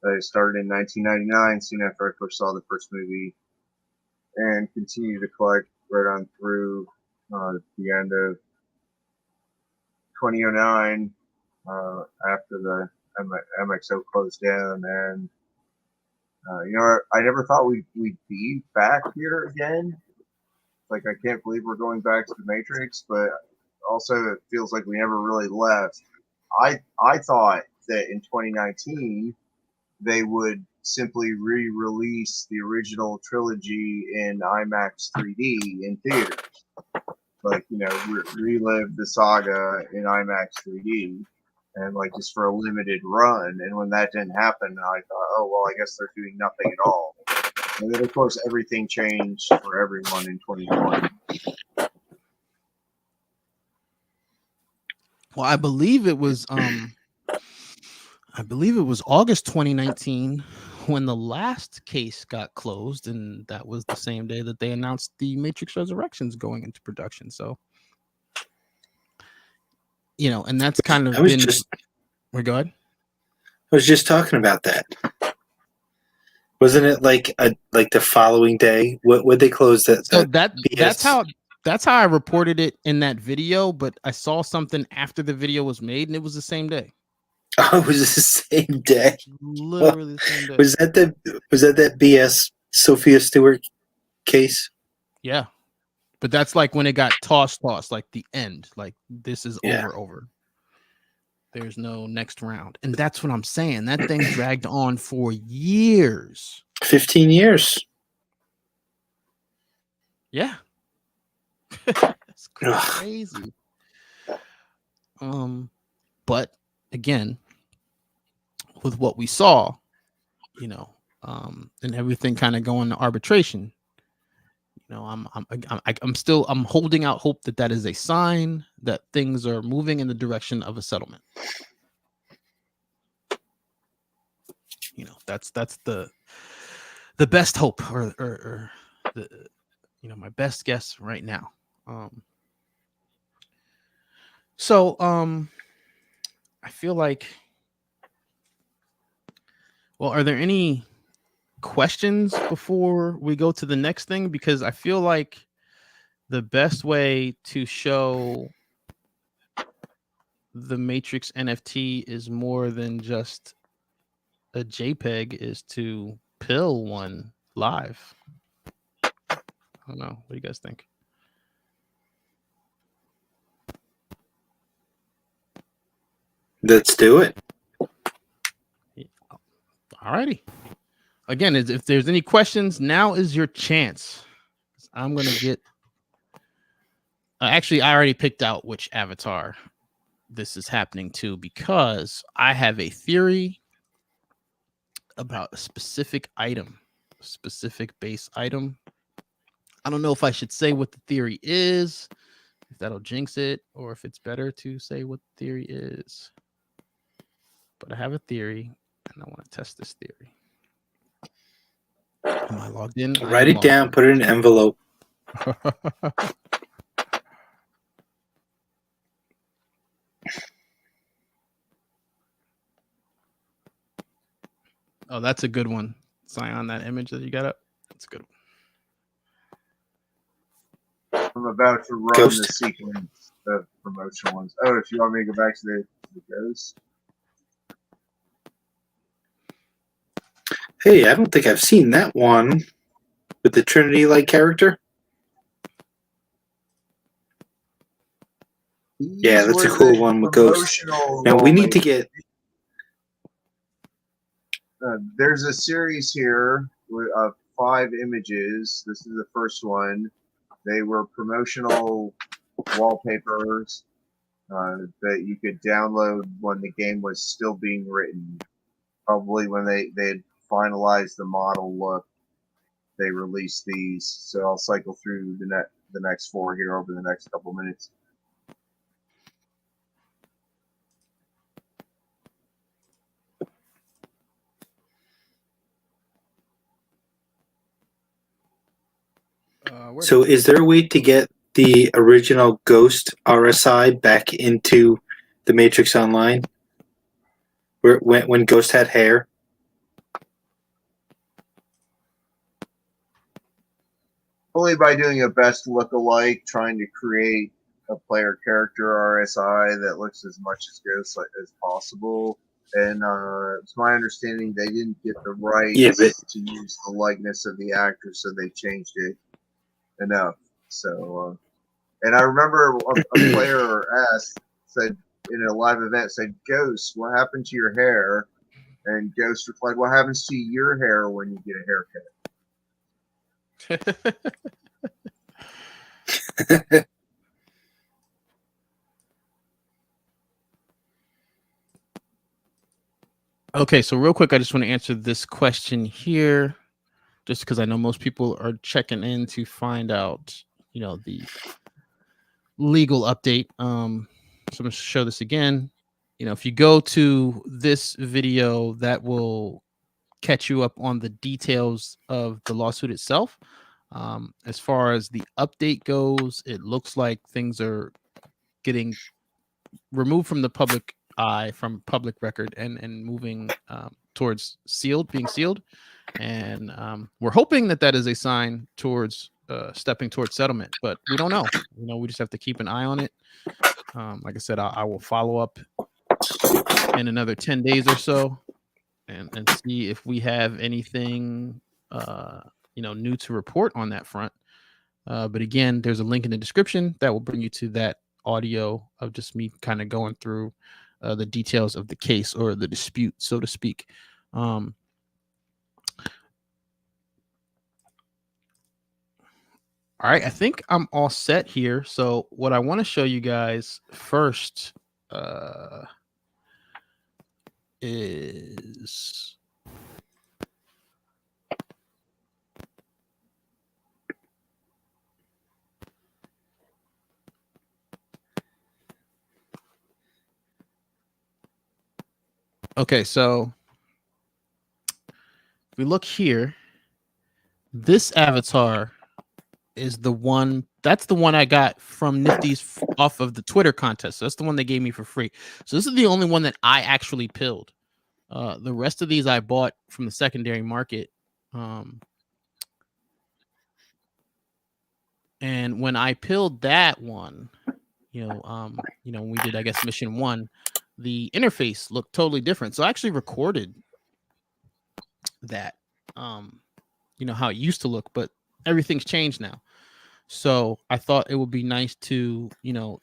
I started in 1999, soon after I first saw the first movie, and continue to collect right on through the end of 2009, after the MXO closed down. And I never thought we'd be back here again. Like, I can't believe we're going back to the Matrix, but also it feels like we never really left. I thought that in 2019 they would simply re-release the original trilogy in IMAX 3D in theaters. Like, relive the saga in IMAX 3D and just for a limited run. And when that didn't happen, I thought, oh, well, I guess they're doing nothing at all. And then, of course, everything changed for everyone in 2020. Well, I believe it was August 2019 when the last case got closed, and that was the same day that they announced the Matrix Resurrections going into production. So, and that's kind of been. We're good. I was just talking about that. Wasn't it like the following day? What would they close that? So that's how I reported it in that video. But I saw something after the video was made, and it was the same day. Oh, it was the same day. Literally the same day. Was that BS Sophia Stewart case? Yeah. But that's like when it got tossed, like the end. Like this is Yeah. over. There's no next round. And that's what I'm saying. That thing dragged on for years. 15 years. Yeah. It's crazy. But again, with what we saw, you know, and everything kind of going to arbitration, you know, I'm holding out hope that is a sign that things are moving in the direction of a settlement. You know, that's the best hope or the, you know, my best guess right now. So I feel like, well, are there any questions before we go to the next thing? Because I feel like the best way to show the Matrix NFT is more than just a JPEG is to pill one live. I don't know. What do you guys think? Let's do it. All righty. Again, if there's any questions, now is your chance. I'm going to get... actually, I already picked out which avatar this is happening to because I have a theory about a specific item, specific base item. I don't know if I should say what the theory is, if that'll jinx it, or if it's better to say what the theory is. But I have a theory, and I want to test this theory. Am I logged in? Write it down. Put it in an envelope. Oh, that's a good one. Zion, that image that you got up. That's a good one. I'm about to run Ghost. the sequence of promotional ones. Oh, if you want me to go back to the Ghost. Hey, I don't think I've seen that one with the Trinity-like character. Yeah, that's a cool one with Ghost. Now we need to get... there's a series here of 5 images. This is the first one. They were promotional wallpapers that you could download when the game was still being written. Probably when they had finalized the model look, they released these. So I'll cycle through the next 4 here over the next couple minutes. So is there a way to get the original Ghost RSI back into the Matrix Online? When Ghost had hair? Only by doing a best look-alike, trying to create a player character RSI that looks as much as Ghost as possible. And it's my understanding they didn't get the rights to use the likeness of the actor, so they changed it enough. So, and I remember a player said in a live event, said, "Ghost, what happened to your hair?" And Ghost replied, "What happens to your hair when you get a haircut?" Okay, so real quick, I just want to answer this question here, just because I know most people are checking in to find out, you know, the legal update. So I'm going to show this again. You know, if you go to this video, that will catch you up on the details of the lawsuit itself. As far as the update goes, it looks like things are getting removed from the public eye, from public record, and moving towards being sealed. And we're hoping that is a sign towards stepping towards settlement, but we don't know. You know, we just have to keep an eye on it. Like I said, I will follow up in another 10 days or so, and see if we have anything new to report on that front. But again, there's a link in the description that will bring you to that audio of just me kind of going through the details of the case or the dispute, so to speak. All right, I think I'm all set here. So what I want to show you guys first is okay. So if we look here, this avatar is the one. That's the one I got from Nifty's off of the Twitter contest. So that's the one they gave me for free. So this is the only one that I actually pilled. The rest of these I bought from the secondary market. And when I pilled that one, when we did, I guess, mission 1, the interface looked totally different. So I actually recorded that, how it used to look, but everything's changed now. So I thought it would be nice to, do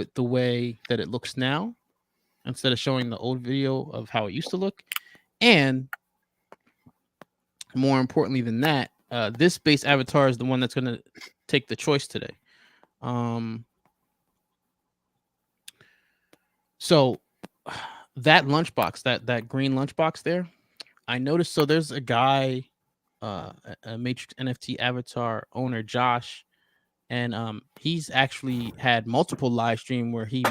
it the way that it looks now instead of showing the old video of how it used to look. And more importantly than that, this base avatar is the one that's going to take the choice today. So that lunchbox, that green lunchbox there, I noticed. So there's a guy, a Matrix NFT avatar owner, Josh, and he's actually had multiple live stream where he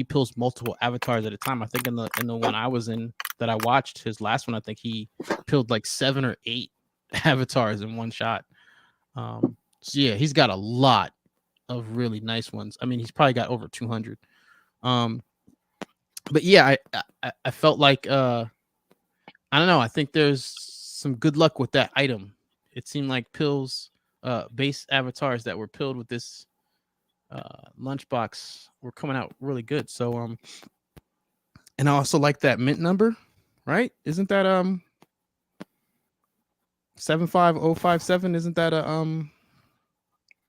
pills multiple avatars at a time. I think in the one I was in that I watched, his last one, I think he pilled like 7 or 8 avatars in one shot. So yeah, he's got a lot of really nice ones. I mean, he's probably got over 200. But yeah, I felt like I don't know. I think there's some good luck with that item. It seemed like pills, base avatars that were pilled with this lunchbox were coming out really good. So and I also like that mint number, right? Isn't that 75057? Isn't that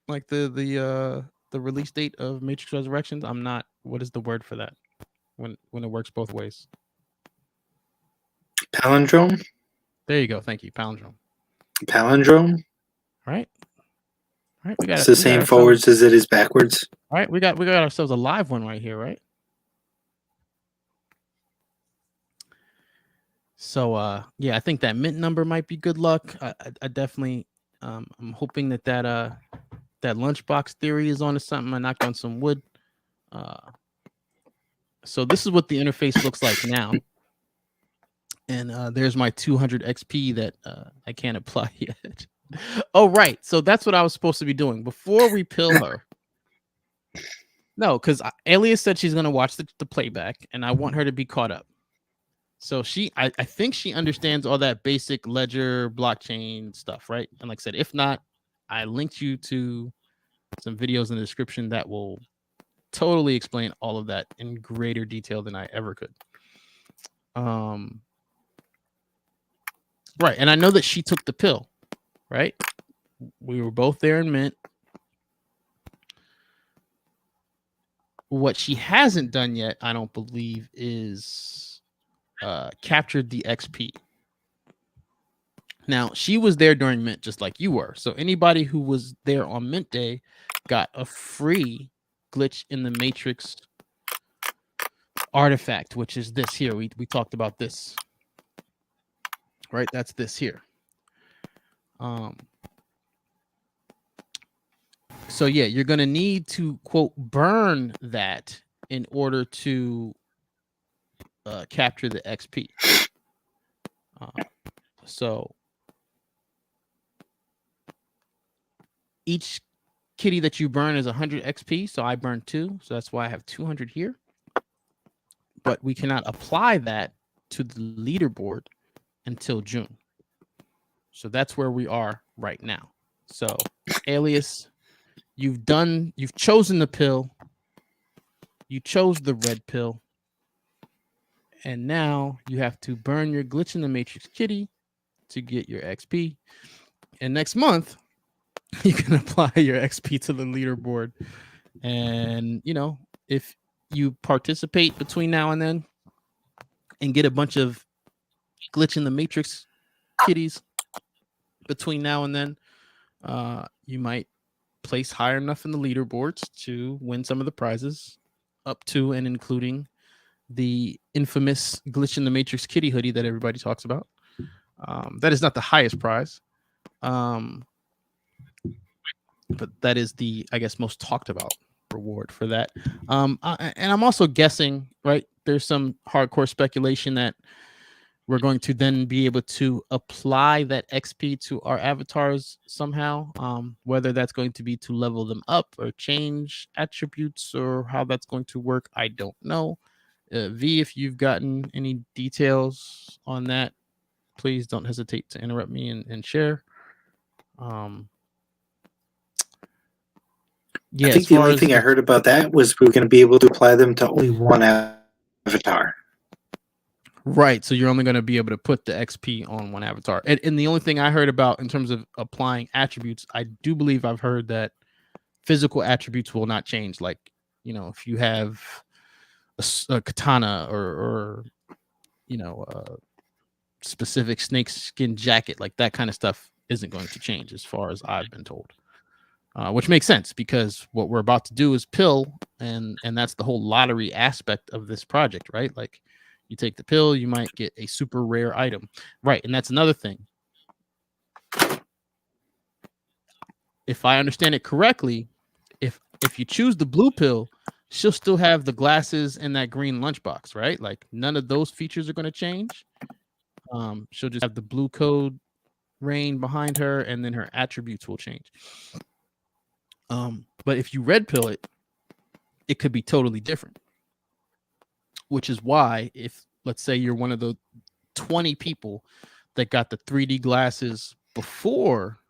like the release date of Matrix Resurrections? I'm not. What is the word for that when it works both ways? Palindrome. There you go. Thank you. Palindrome. Palindrome. All right. All right. It's the same forwards as it is backwards. All right. We got ourselves a live one right here, right? So yeah, I think that mint number might be good luck. I definitely I'm hoping that lunchbox theory is onto something. I knocked on some wood. So this is what the interface looks like now. And there's my 200 XP that I can't apply yet. Oh, right. So that's what I was supposed to be doing before we pill her. No, because Alias said she's going to watch the playback, and I want her to be caught up. So I think she understands all that basic ledger blockchain stuff, right? And like I said, if not, I linked you to some videos in the description that will totally explain all of that in greater detail than I ever could. Right. And I know that she took the pill, right? We were both there in Mint. What she hasn't done yet, I don't believe, is captured the XP. Now, she was there during Mint just like you were. So anybody who was there on Mint Day got a free glitch in the Matrix artifact, which is this here. We talked about this. Right? That's this here. So yeah, you're going to need to, quote, burn that in order to capture the XP. So each kitty that you burn is 100 XP. So I burned 2. So that's why I have 200 here. But we cannot apply that to the leaderboard until June. So that's where we are right now. So Alias, you've chosen the pill. You chose the red pill. And now you have to burn your Glitch in the Matrix kitty to get your XP. And next month, you can apply your XP to the leaderboard. And, if you participate between now and then and get a bunch of Glitch in the Matrix kitties between now and then, you might place higher enough in the leaderboards to win some of the prizes, up to and including the infamous Glitch in the Matrix kitty hoodie that everybody talks about. That is not the highest prize, but that is the, I guess, most talked about reward for that. And I'm also guessing, right, there's some hardcore speculation that we're going to then be able to apply that XP to our avatars somehow, whether that's going to be to level them up or change attributes or how that's going to work, I don't know. V, if you've gotten any details on that, please don't hesitate to interrupt me and share. I think the only thing I heard about that was we were going to be able to apply them to only one avatar. Right, so you're only going to be able to put the XP on one avatar. And the only thing I heard about in terms of applying attributes, I do believe I've heard that physical attributes will not change. Like, if you have a katana or a specific snakeskin jacket, like that kind of stuff isn't going to change as far as I've been told. Which makes sense because what we're about to do is pill, and that's the whole lottery aspect of this project, right? Like, you take the pill, you might get a super rare item, right? And that's another thing. If I understand it correctly, if you choose the blue pill, she'll still have the glasses and that green lunchbox, right? Like, none of those features are going to change. She'll just have the blue code rain behind her, and then her attributes will change. But if you red pill it, it could be totally different. Which is why, if let's say you're one of the 20 people that got the 3D glasses before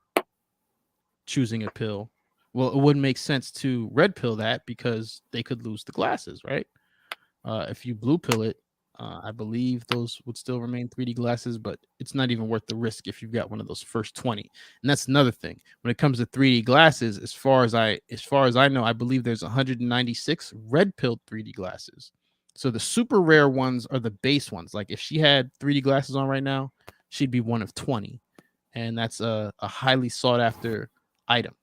choosing a pill, well, it wouldn't make sense to red pill that because they could lose the glasses, right? If you blue pill it, I believe those would still remain 3D glasses, but it's not even worth the risk if you've got one of those first 20. And that's another thing. When it comes to 3D glasses, as far as I know, I believe there's 196 red pilled 3D glasses. So the super rare ones are the base ones. Like, if she had 3D glasses on right now, she'd be one of 20. And that's a highly sought after item.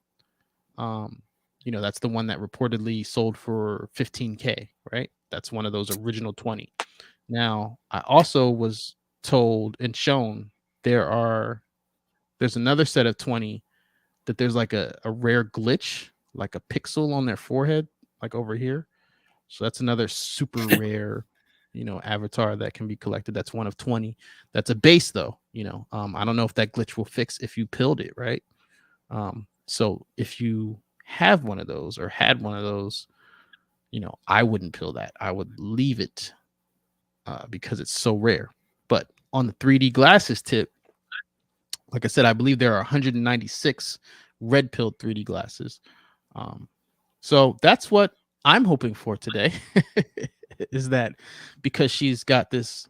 That's the one that reportedly sold for $15K, right? That's one of those original 20. Now, I also was told and shown there's another set of 20 that there's like a rare glitch, like a pixel on their forehead, like over here. So that's another super rare, avatar that can be collected. That's one of 20. That's a base though, I don't know if that glitch will fix if you pilled it, right? So if you have one of those or had one of those, I wouldn't pill that. I would leave it because it's so rare. But on the 3D glasses tip, like I said, I believe there are 196 red pilled 3D glasses. So that's what I'm hoping for today is that because she's got this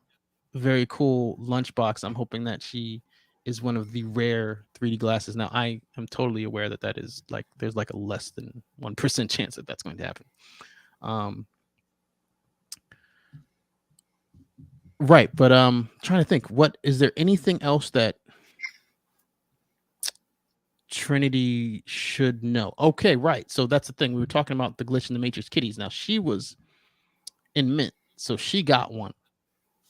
very cool lunchbox, I'm hoping that she is one of the rare 3D glasses. Now, I am totally aware that is like, there's like a less than 1% chance that that's going to happen. Right. But trying to think, is there anything else that Trinity should know? Okay, right. So that's the thing. We were talking about the Glitch in the Matrix kitties. Now, she was in Mint, so she got one,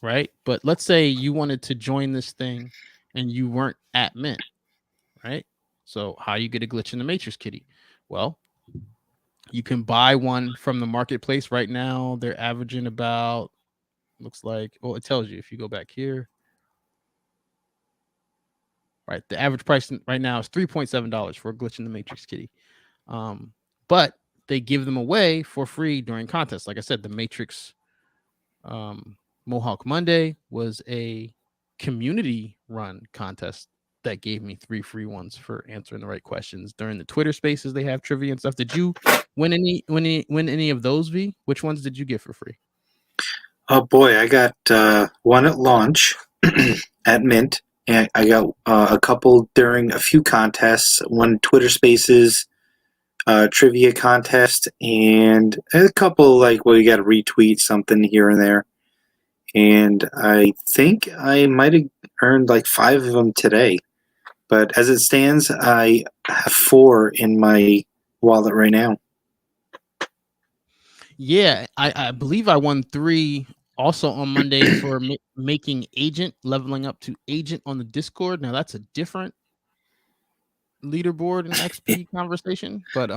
right? But let's say you wanted to join this thing and you weren't at Mint, right? So how you get a Glitch in the Matrix kitty? Well, you can buy one from the marketplace right now. They're averaging about, looks like, well, it tells you if you go back here. Right, the average price right now is $3.7 for a Glitch in the Matrix kitty. But they give them away for free during contests. Like I said, the Matrix Mohawk Monday was a community run contest that gave me 3 free ones for answering the right questions. During the Twitter spaces, they have trivia and stuff. Did you win any of those, V? Which ones did you get for free? Oh boy, I got one at launch at Mint, and I got a couple during a few contests. One Twitter Spaces trivia contest, and a couple like where you got to retweet something here and there. And I think I might have earned like 5 of them today. But as it stands, I have 4 in my wallet right now. Yeah, I believe I won 3 also on Monday for making agent, leveling up to agent on the Discord. Now that's a different leaderboard and XP conversation, but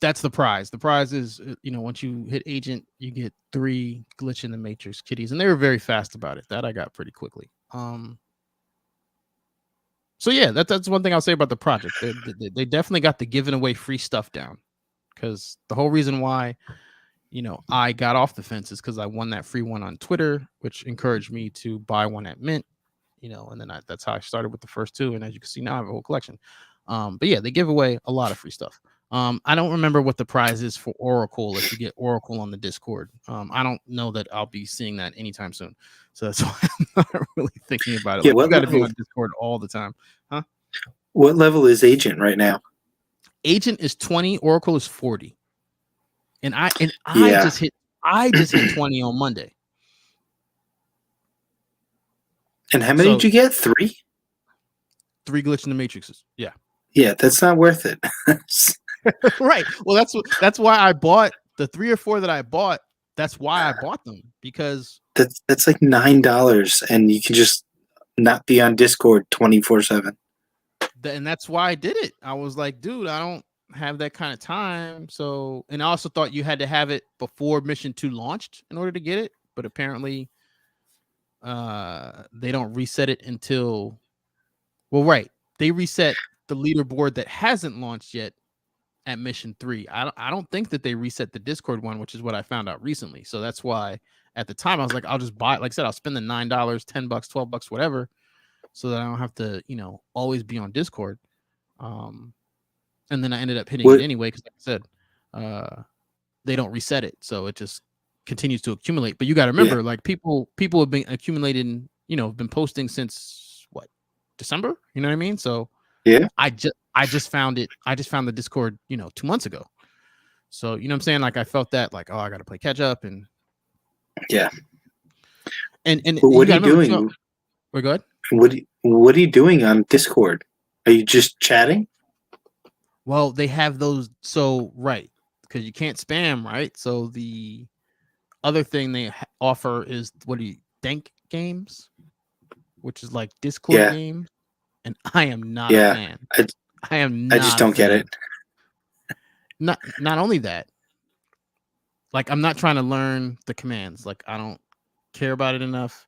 that's the prize. The prize is once you hit agent, you get 3 glitch in the matrix kitties, and they were very fast about it. That I got pretty quickly. So yeah, that's one thing I'll say about the project. They definitely got the giving away free stuff down, because the whole reason why I got off the fence is because I won that free one on Twitter, which encouraged me to buy one at Mint. And then that's how I started with the first 2, and as you can see now, I have a whole collection. But yeah, they give away a lot of free stuff. I don't remember what the prize is for Oracle if you get Oracle on the Discord. I don't know that I'll be seeing that anytime soon. So that's why I'm not really thinking about it. Yeah, Like, you got to be on Discord all the time. Huh? What level is Agent right now? Agent is 20, Oracle is 40. And I Yeah. just hit 20 on Monday. And how many did you get? 3? 3 glitch in the matrices. Yeah. Yeah, that's not worth it. Right. Well, that's why I bought the 3 or 4 that I bought. That's why I bought them, because that's like $9, and you can just not be on Discord 24/7. And that's why I did it. I was like, dude, I don't have that kind of time. So, and I also thought you had to have it before Mission 2 launched in order to get it, but apparently they don't reset it until, well, right, they reset the leaderboard that hasn't launched yet at Mission 3. I don't think that they reset the Discord one, which is what I found out recently. So that's why at the time I was like, I'll just buy it. Like I said, I'll spend the $9, $10, $12, whatever, so that I don't have to, always be on Discord. And then I ended up hitting it anyway, because like I said, they don't reset it, so it just continues to accumulate. But you got to remember, like people have been accumulating, been posting since what, December? You know what I mean? So yeah, I just found it. I just found the Discord, 2 months ago. So you know what I'm saying? Like I felt that, like, oh, I got to play catch up, and yeah. And but what are you doing? Wait, go ahead. What are you doing on Discord? Are you just chatting? Well, they have those. So right, because you can't spam, right? So the other thing they offer is dank games, which is like Discord games, and I am not a fan. I am. I just don't get it. Not only that, like, I'm not trying to learn the commands. Like, I don't care about it enough.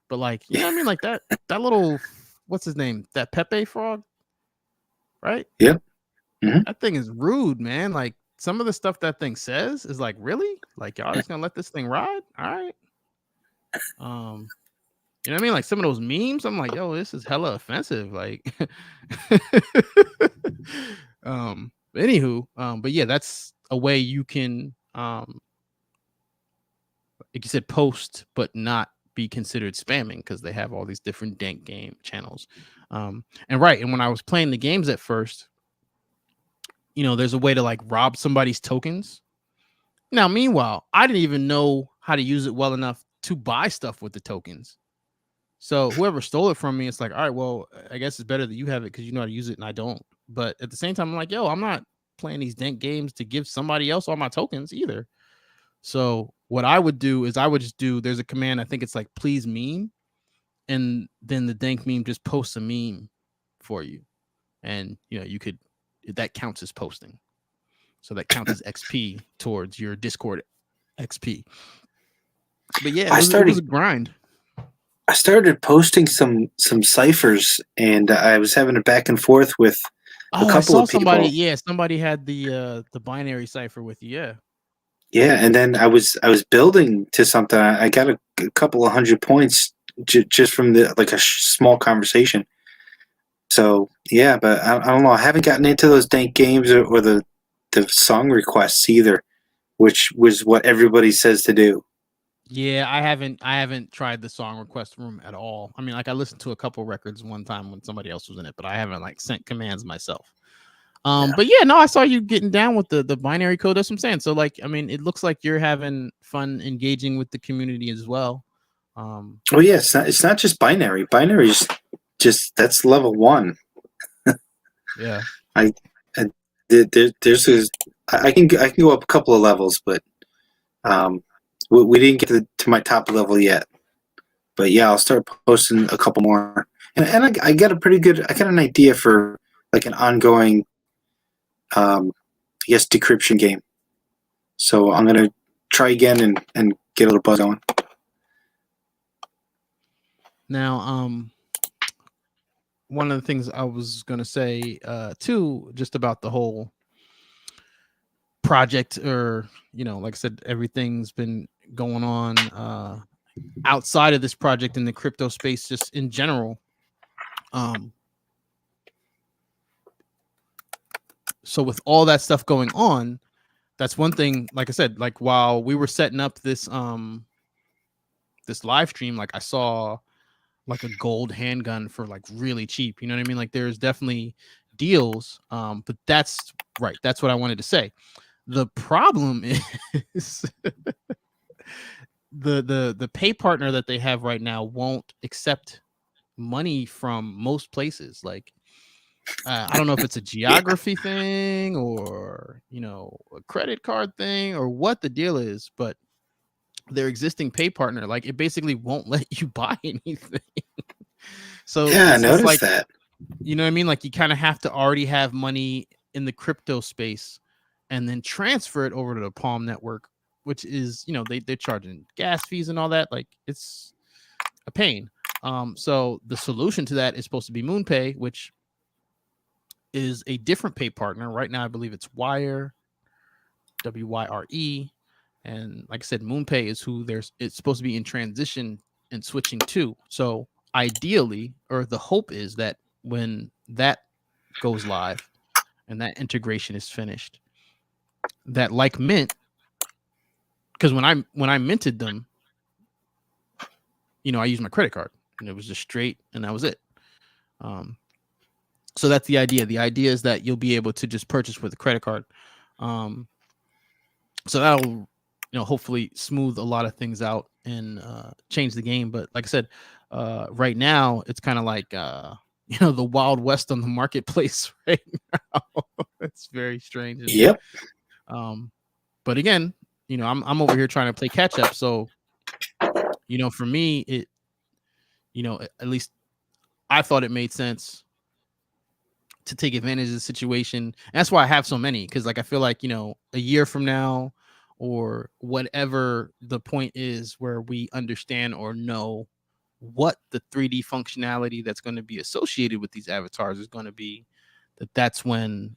But like, you know what I mean? Like that little, what's his name? That Pepe frog, right? Yep. Mm-hmm. That thing is rude, man. Like, some of the stuff that thing says is like, really? Like, y'all just gonna let this thing ride? All right. You know what I mean? Like, some of those memes, I'm like, yo, this is hella offensive. Like, anywho, but yeah, that's a way you can, like you said, post but not be considered spamming, because they have all these different dank game channels. And when I was playing the games at first, there's a way to like rob somebody's tokens. Now, meanwhile, I didn't even know how to use it well enough to buy stuff with the tokens. So whoever stole it from me, it's like, all right, well, I guess it's better that you have it because you know how to use it and I don't. But at the same time, I'm like, yo, I'm not playing these dank games to give somebody else all my tokens either. So what I would do is there's a command, I think it's like please meme, and then the dank meme just posts a meme for you. And that counts as posting. So that counts as XP towards your Discord XP. But yeah, it was a grind. I started posting some ciphers, and I was having a back and forth with a couple of people. Somebody had the binary cipher with you. Yeah, and then I was building to something. I got a couple of 100 points just from a small conversation. So yeah, but I don't know. I haven't gotten into those dank games or the song requests either, which was what everybody says to do. Yeah, I haven't tried the song request room at all. I mean, like I listened to a couple records one time when somebody else was in it, but I haven't like sent commands myself. Yeah. But yeah, no, I saw you getting down with the binary code. That's what I'm saying. So like, I mean, it looks like you're having fun engaging with the community as well. Oh yeah, it's not just binary. Binary is just that's level 1. Yeah. I, I there's I can go up a couple of levels, but we didn't get to my top level yet. But yeah, I'll start posting a couple more, and I got I got an idea for like an ongoing, I guess, decryption game. So I'm gonna try again and get a little buzz going. Now, one of the things I was gonna say too, just about the whole project, or like I said, everything's been going on outside of this project in the crypto space, just in general. So with all that stuff going on, that's one thing. Like I said, like while we were setting up this this live stream, like I saw like a gold handgun for like really cheap. You know what I mean? Like there's definitely deals. But that's right. That's what I wanted to say. The problem is the pay partner that they have right now won't accept money from most places. Like I don't know if it's a geography thing or a credit card thing or what the deal is, but their existing pay partner, like it basically won't let you buy anything. So Yeah, I it's noticed like, that. you know what I mean? Like you kind of have to already have money in the crypto space and then transfer it over to the Palm network, which is, they're charging gas fees and all that. Like it's a pain. So the solution to that is supposed to be MoonPay, which is a different pay partner. Right now, I believe it's Wire, WYRE. And like I said, MoonPay is who it's supposed to be in transition and switching to. So ideally, or the hope is that when that goes live and that integration is finished, that like Mint, because when I minted them, I used my credit card and it was just straight and that was it. So that's the idea. The idea is that you'll be able to just purchase with a credit card. So that'll, hopefully smooth a lot of things out and change the game. But like I said, right now it's kind of like the Wild West on the marketplace right now. It's very strange. And, Yep. but again, I'm over here trying to play catch up. So, for me, it, at least I thought it made sense to take advantage of the situation. And that's why I have so many, because like I feel like a year from now or whatever the point is where we understand or know what the 3D functionality that's going to be associated with these avatars is going to be, that's when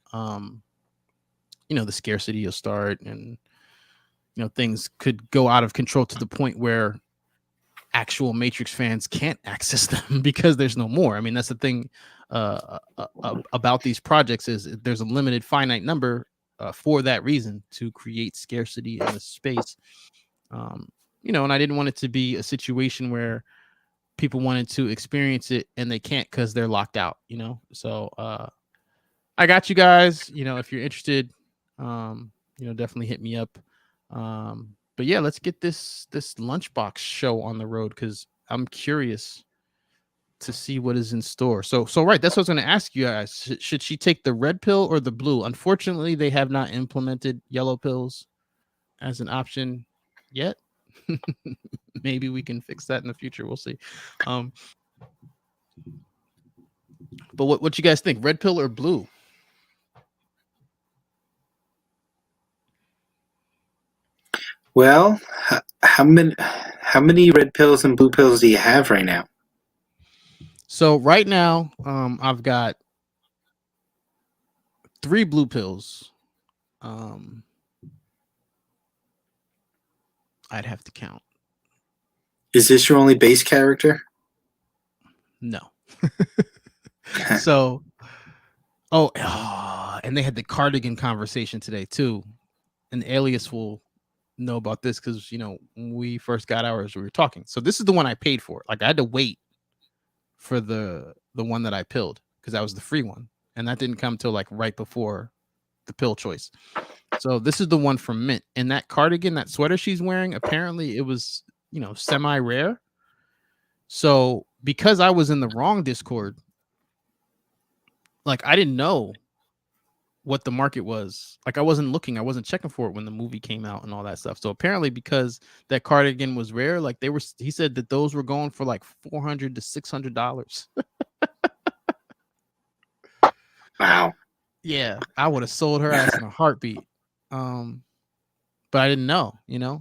the scarcity will start, and things could go out of control to the point where actual Matrix fans can't access them because there's no more. I mean, that's the thing about these projects, is there's a limited finite number for that reason, to create scarcity in the space. And I didn't want it to be a situation where people wanted to experience it and they can't because they're locked out, So I got you guys, if you're interested, definitely hit me up. But yeah, let's get this lunchbox show on the road, because I'm curious to see what is in store. So right, that's what I was going to ask you guys. Should she take the red pill or the blue? Unfortunately, they have not implemented yellow pills as an option yet. Maybe we can fix that in the future. We'll see. But what you guys think? Red pill or blue? Well, how many red pills and blue pills do you have right now? So right now, I've got 3 blue pills. I'd have to count. Is this your only base character? No. So, and they had the cardigan conversation today too. An alias will know about this because when we first got ours, we were talking. So this is the one I paid for. Like I had to wait for the one that I pilled because that was the free one, and that didn't come till like right before the pill choice. So this is the one from Mint, and that cardigan, that sweater she's wearing, apparently it was semi rare. So because I was in the wrong Discord, like I didn't know what the market was. Like I wasn't looking, I wasn't checking for it when the movie came out and all that stuff. So apparently because that cardigan was rare, like he said that those were going for like $400 to $600. Wow. Yeah, I would have sold her ass in a heartbeat. But I didn't know,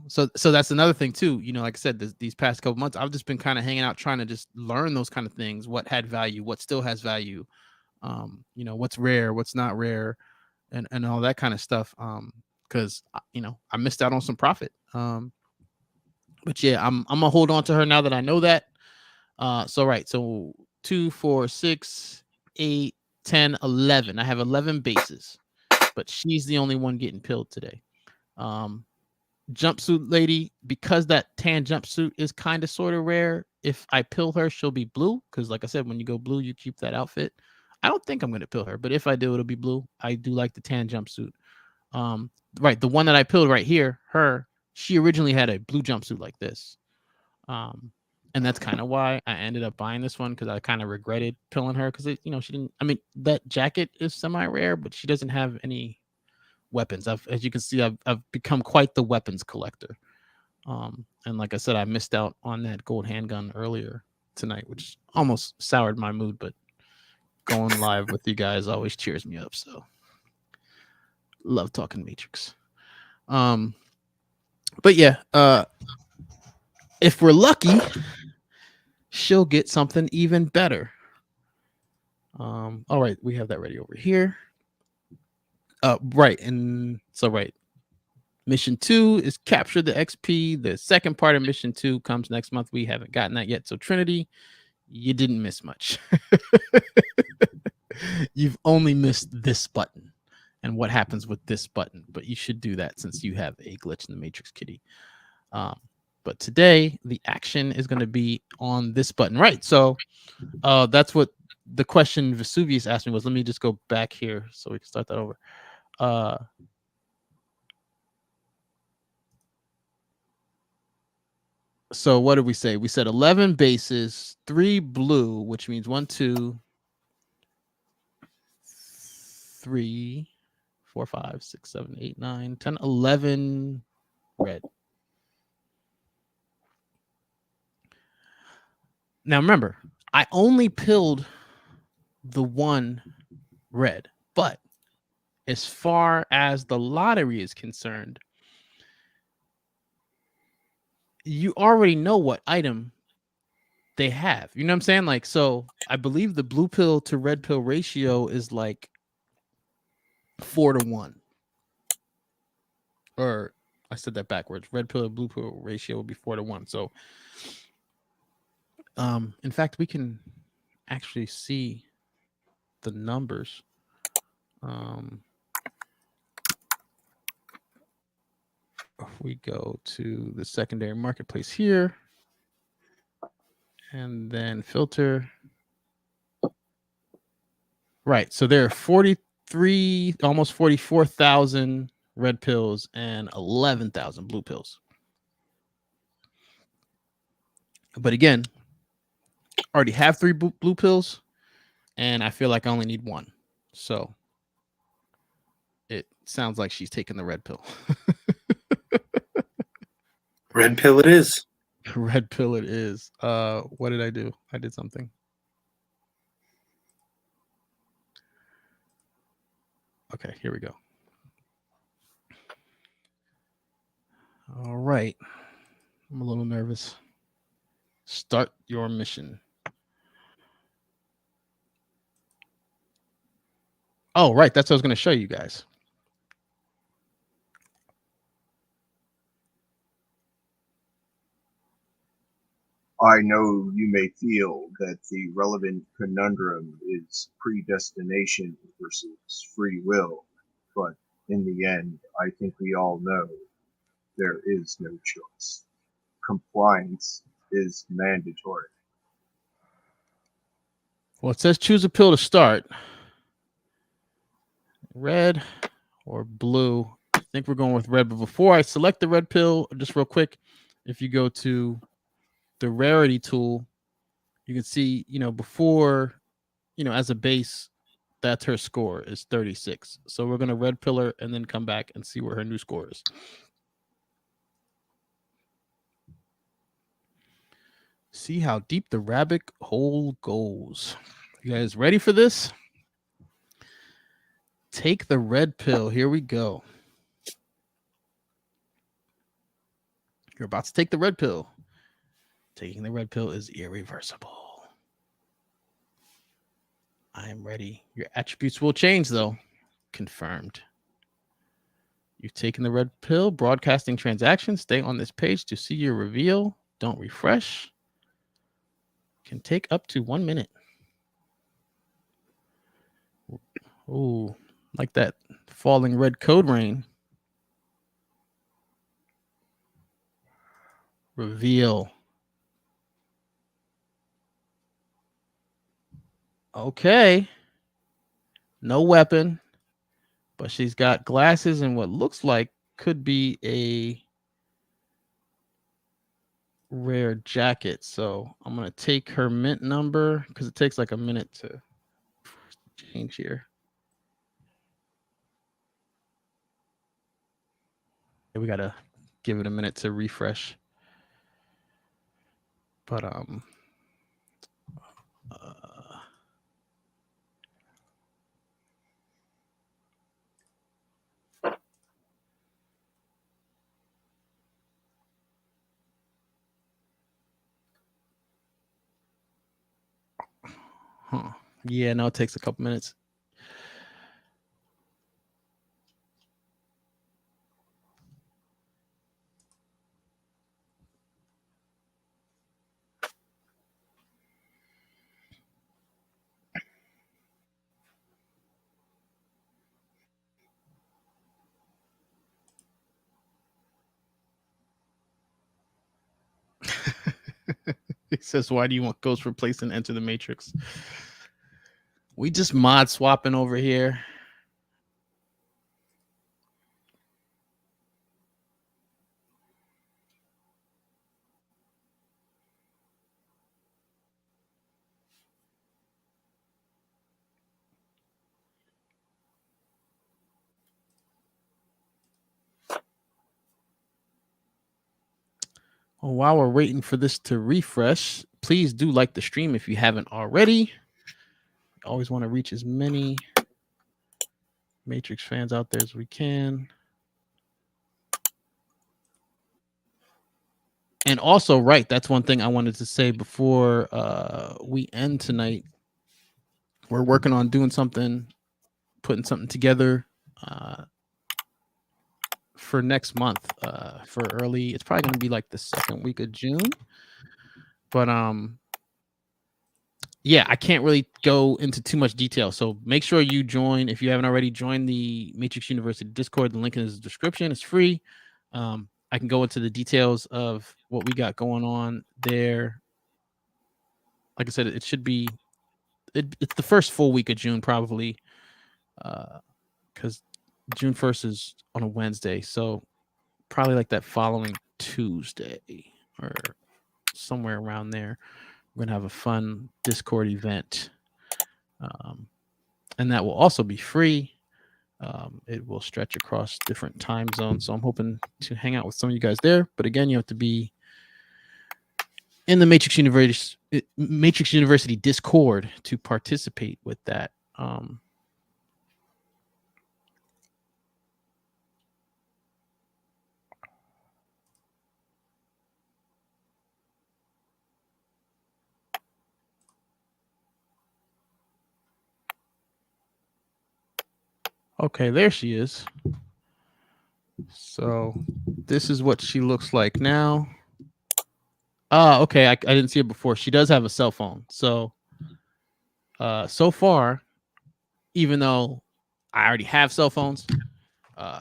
So that's another thing too. Like I said, these past couple months, I've just been kind of hanging out trying to just learn those kind of things. What had value, what still has value, what's rare, what's not rare, and all that kind of stuff. Because I missed out on some profit. But yeah, I'm gonna hold on to her now that I know that. So 2, 4, 6, 8, 10, 11. I have 11 bases, but she's the only one getting pilled today. Jumpsuit lady, because that tan jumpsuit is kind of sort of rare. If I pill her, she'll be blue because, like I said, when you go blue, you keep that outfit. I don't think I'm gonna pill her, but if I do, it'll be blue. I do like the tan jumpsuit. Right, the one that I pilled right here, she originally had a blue jumpsuit like this. And that's kind of why I ended up buying this one because I kind of regretted pilling her because she didn't. I mean, that jacket is semi rare, but she doesn't have any weapons. As you can see, I've become quite the weapons collector. And like I said, I missed out on that gold handgun earlier tonight, which almost soured my mood. But going live with you guys always cheers me up. So love talking Matrix. But yeah, if we're lucky, she'll get something even better. All right, we have that ready over here. Right, and so Mission 2 is capture the XP. The second part of Mission 2 comes next month. We haven't gotten that yet. So Trinity, you didn't miss much. You've only missed this button and what happens with this button, but you should do that since you have a glitch in the Matrix Kitty. But today the action is going to be on this button, right? So that's what the question Vesuvius asked me was. Let me just go back here so we can start that over. So what did we say? We said 11 bases, 3 blue, which means 1, 2, 3, 4, 5, 6, 7, 8, 9, 10, 11 red. Now remember, I only pilled the 1 red, but as far as the lottery is concerned, you already know what item they have. You know what I'm saying? Like, so I believe the blue pill to red pill ratio is like 4-1. Or I said that backwards. Red pill to blue pill ratio would be 4-1. So in fact, we can actually see the numbers. If we go to the secondary marketplace here and then filter. Right. So there are 43, almost 44,000 red pills and 11,000 blue pills. But again, I already have 3 blue pills and I feel like I only need 1. So it sounds like she's taking the red pill. Red pill it is. Red pill it is. What did I do? I did something. Okay, here we go. All right. I'm a little nervous. Start your mission. Oh, right. That's what I was going to show you guys. I know you may feel that the relevant conundrum is predestination versus free will, but in the end, I think we all know there is no choice. Compliance is mandatory. Well, it says choose a pill to start. Red or blue. I think we're going with red. But before I select the red pill, just real quick, if you go to the rarity tool, you can see, before, as a base, that's her score is 36. So we're going to red pill her and then come back and see where her new score is. See how deep the rabbit hole goes. You guys ready for this? Take the red pill. Here we go. You're about to take the red pill. Taking the red pill is irreversible. I am ready. Your attributes will change, though. Confirmed. You've taken the red pill. Broadcasting transactions. Stay on this page to see your reveal. Don't refresh. Can take up to 1 minute. Ooh, like that falling red code rain. Reveal. Okay. No weapon, but she's got glasses and what looks like could be a rare jacket. So I'm going to take her mint number because it takes like a minute to change here. We got to give it a minute to refresh. But yeah, no, it takes a couple minutes. It says, why do you want Ghost replaced and Enter the Matrix? We just mod swapping over here. Well, while we're waiting for this to refresh, please do like the stream if you haven't already. Always want to reach as many Matrix fans out there as we can. And also, right, that's one thing I wanted to say before we end tonight. We're working on doing something, putting something together for next month, for early. It's probably going to be like the second week of June. But yeah, I can't really go into too much detail. So make sure you join. If you haven't already, joined the Matrix University Discord. The link in the description. It's free. I can go into the details of what we got going on there. Like I said, it should be, it's the first full week of June, probably, because June 1st is on a Wednesday. So probably like that following Tuesday or somewhere around there. We're going to have a fun Discord event. And that will also be free. It will stretch across different time zones. So I'm hoping to hang out with some of you guys there. But again, you have to be in the Matrix University Discord to participate with that. Okay, there she is. So this is what she looks like now. Okay, I didn't see it before. She does have a cell phone. So so far, even though I already have cell phones,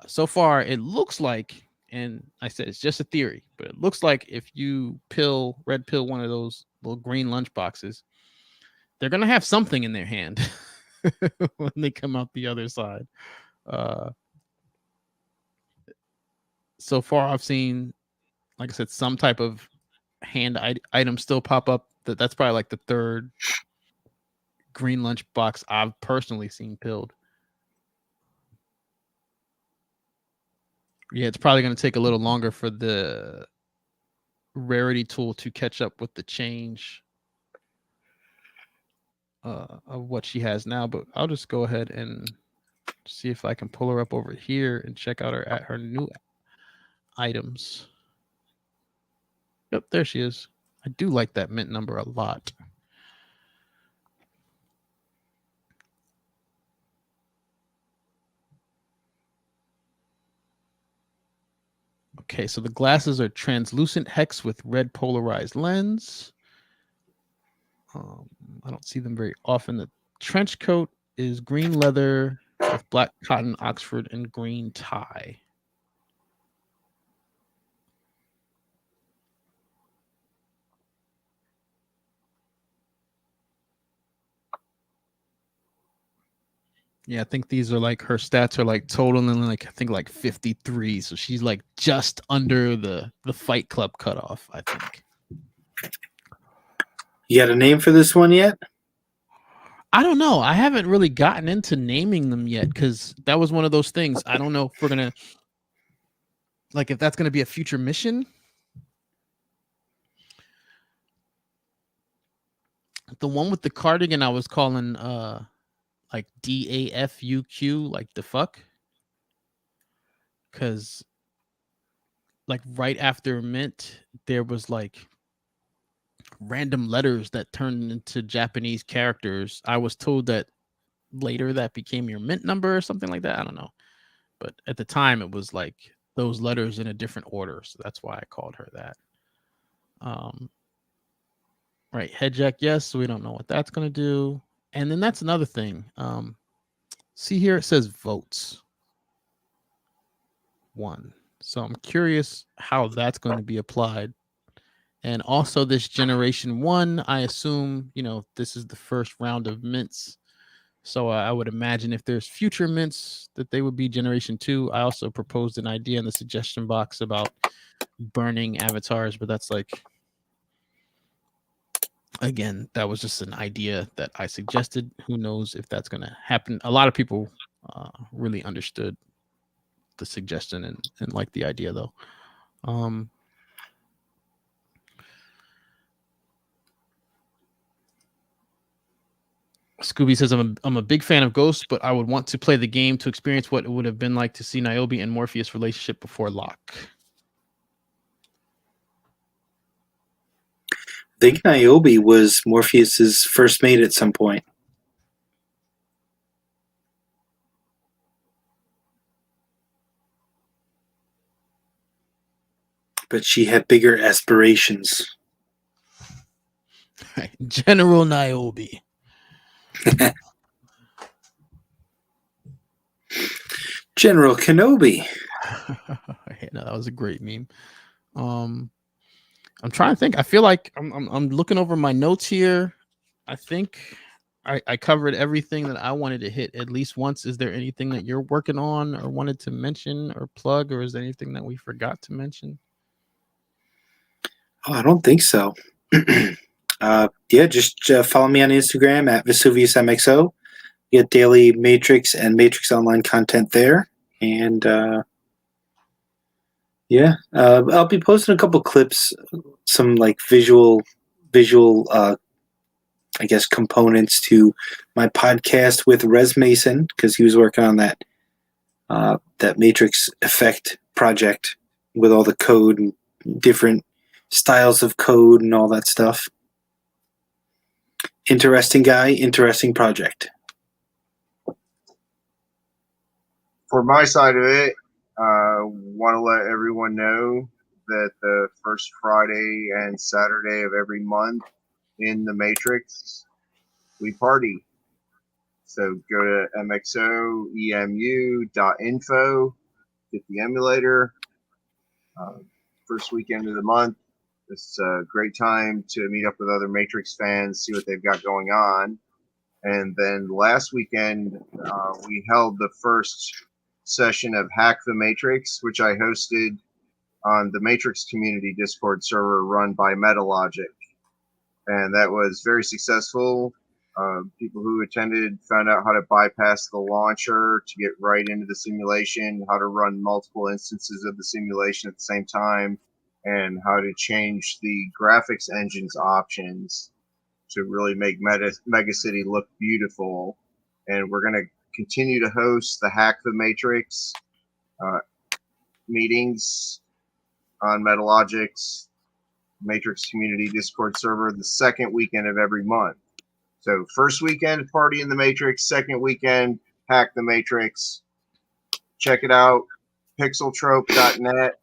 so far it looks like and I said it's just a theory, but it looks like if you red pill one of those little green lunch boxes, they're gonna have something in their hand when they come out the other side. So far, I've seen, like I said, some type of hand item still pop up. That's probably like the third green lunch box I've personally seen pilled. Yeah, it's probably going to take a little longer for the rarity tool to catch up with the change of what she has now. But I'll just go ahead and see if I can pull her up over here and check out her new items. Yep, there she is. I do like that mint number a lot. Okay, so the glasses are translucent hex with red polarized lens. I don't see them very often. The trench coat is green leather with black cotton Oxford and green tie. Yeah, I think these are like her stats are like total and like I think like 53. So she's like just under the Fight Club cutoff, I think. You got a name for this one yet? I don't know. I haven't really gotten into naming them yet because that was one of those things. I don't know if we're gonna like if that's gonna be a future mission. The one with the cardigan I was calling like DAFUQ, like the fuck. Cause like right after mint, there was like random letters that turned into Japanese characters. I was told that later that became your mint number or something like that. I don't know. But at the time it was like those letters in a different order. So that's why I called her that. Right. Head jack, yes. So we don't know what that's gonna do. And then that's another thing. See here it says votes. 1. So I'm curious how that's going to be applied. And also this generation 1, I assume, this is the first round of mints. So I would imagine if there's future mints that they would be generation 2. I also proposed an idea in the suggestion box about burning avatars, but that's like, again, that was just an idea that I suggested. Who knows if that's going to happen? A lot of people really understood the suggestion and like the idea though. Scooby says I'm a big fan of Ghost, but I would want to play the game to experience what it would have been like to see Niobe and Morpheus' relationship before lock. I think Niobe was Morpheus's first mate at some point. But she had bigger aspirations. Right. General Niobe. General Kenobi. No, that was a great meme. I'm trying to think. I feel like I'm looking over my notes here. I think I covered everything that I wanted to hit at least once. Is there anything that you're working on or wanted to mention or plug, or is there anything that we forgot to mention? Oh, I don't think so. Yeah, just follow me on Instagram at VesuviusMXO. Get daily Matrix and Matrix Online content there. And yeah, I'll be posting a couple clips, some like visual I guess components to my podcast with Res Mason, because he was working on that Matrix effect project with all the code and different styles of code and all that stuff. Interesting guy, interesting project. For my side of it, want to let everyone know that the first Friday and Saturday of every month in the Matrix, we party. So go to mxoemu.info, get the emulator, First weekend of the month. It's a great time to meet up with other Matrix fans, see what they've got going on. And then last weekend, we held the first session of Hack the Matrix, which I hosted on the Matrix community Discord server run by Metalogic. And that was very successful. People who attended found out how to bypass the launcher to get right into the simulation, how to run multiple instances of the simulation at the same time, and how to change the graphics engine's options to really make Mega City look beautiful. And we're going to continue to host the Hack the Matrix meetings on Metalogic's Matrix Community Discord server the second weekend of every month. So first weekend, Party in the Matrix. Second weekend, Hack the Matrix. Check it out, pixeltrope.net.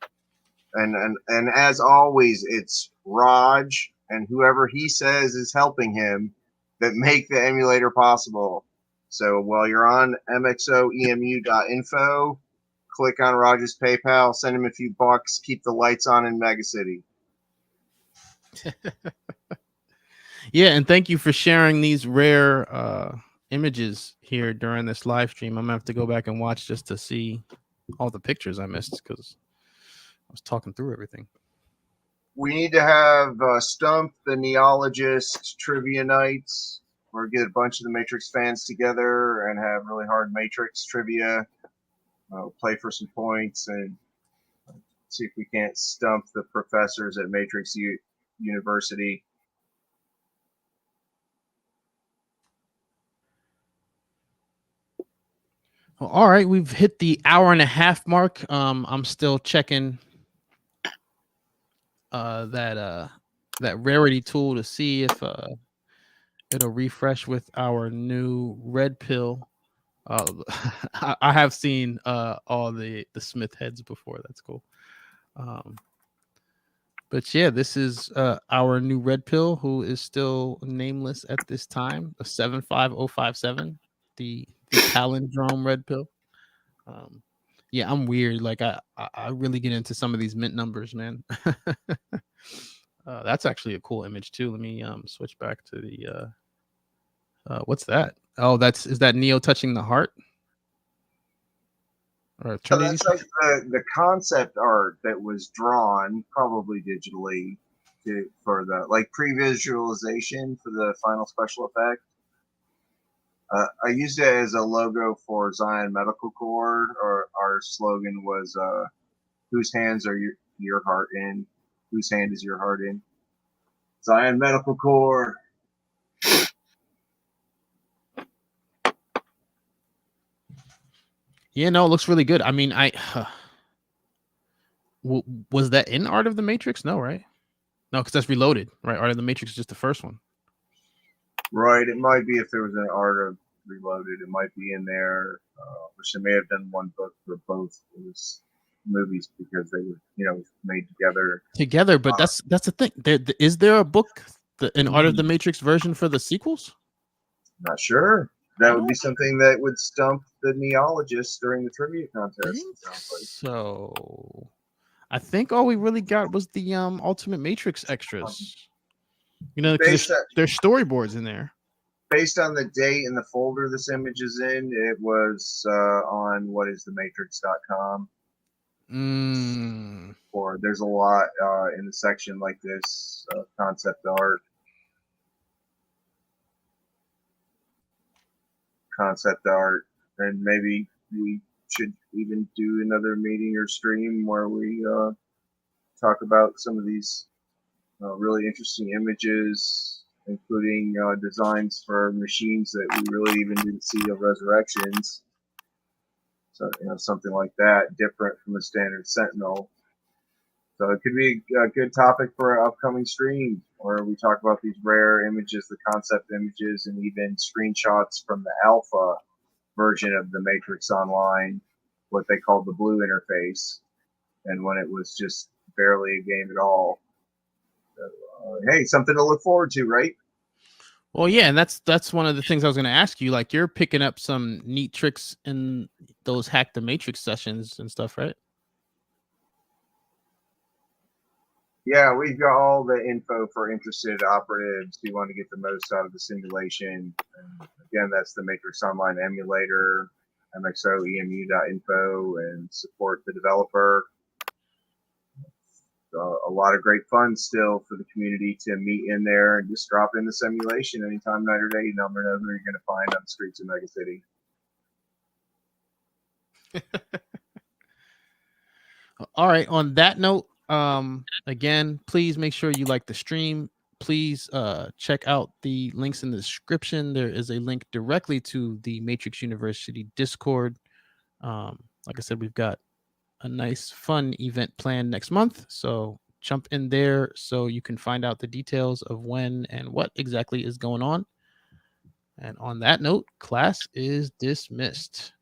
And as always, it's Raj and whoever he says is helping him that make the emulator possible. So while you're on mxoemu.info, click on Raj's PayPal, send him a few bucks, keep the lights on in Mega City. Yeah, and thank you for sharing these rare images here during this live stream. I'm gonna have to go back and watch just to see all the pictures I missed because I was talking through everything. We need to have Stump the Neologist trivia nights, or get a bunch of the Matrix fans together and have really hard Matrix trivia. Play for some points and see if we can't stump the professors at Matrix University. Well, all right, we've hit the hour and a half mark. I'm still checking that rarity tool to see if it'll refresh with our new red pill. I have seen all the Smith heads before. That's cool. But yeah, this is our new red pill, who is still nameless at this time. A 75057, the palindrome red pill. Yeah, I'm weird. Like I really get into some of these mint numbers, man. That's actually a cool image too. Let me switch back to the what's that? Oh, is that Neo touching the heart? Or So that's like the concept art that was drawn, probably digitally, for the like pre-visualization for the final special effect. I used it as a logo for Zion Medical Corps, or our slogan was "Whose hands are your heart in? Whose hand is your heart in?" Zion Medical Corps. Yeah, no, it looks really good. I mean, was that in Art of the Matrix? No, right? No, because that's Reloaded, right? Art of the Matrix is just the first one. Right. It might be if there was an Art of Reloaded, it might be in there. Which they may have done one book for both those movies because they were, made together. Together, but that's the thing. Is there a book, an Art of the Matrix version for the sequels? Not sure. That would be something that would stump the Neologists during the trivia contest. So, I think all we really got was the Ultimate Matrix extras. Because there's storyboards in there. Based on the date and the folder this image is in, it was on whatisthematrix.com. Or there's a lot in the section like this, concept art. And maybe we should even do another meeting or stream where we talk about some of these really interesting images, including designs for machines that we really even didn't see of Resurrections. So, something like that, different from a standard Sentinel. So it could be a good topic for an upcoming stream where we talk about these rare images, the concept images, and even screenshots from the alpha version of the Matrix Online, what they called the blue interface, and when it was just barely a game at all. So, hey, something to look forward to, right? Well, yeah, and that's one of the things I was going to ask you. Like, you're picking up some neat tricks in those Hack the Matrix sessions and stuff, right? Yeah, we've got all the info for interested operatives who want to get the most out of the simulation. And again, that's the Matrix Online emulator, mxoemu.info, and support the developer. A lot of great fun still for the community to meet in there and just drop in the simulation anytime, night or day. You never know who you're going to find on the streets of Mega City. All right. On that note, again, please make sure you like the stream. Please check out the links in the description. There is a link directly to the Matrix University Discord. Like I said, we've got a nice, fun event planned next month. So jump in there so you can find out the details of when and what exactly is going on. And on that note, class is dismissed.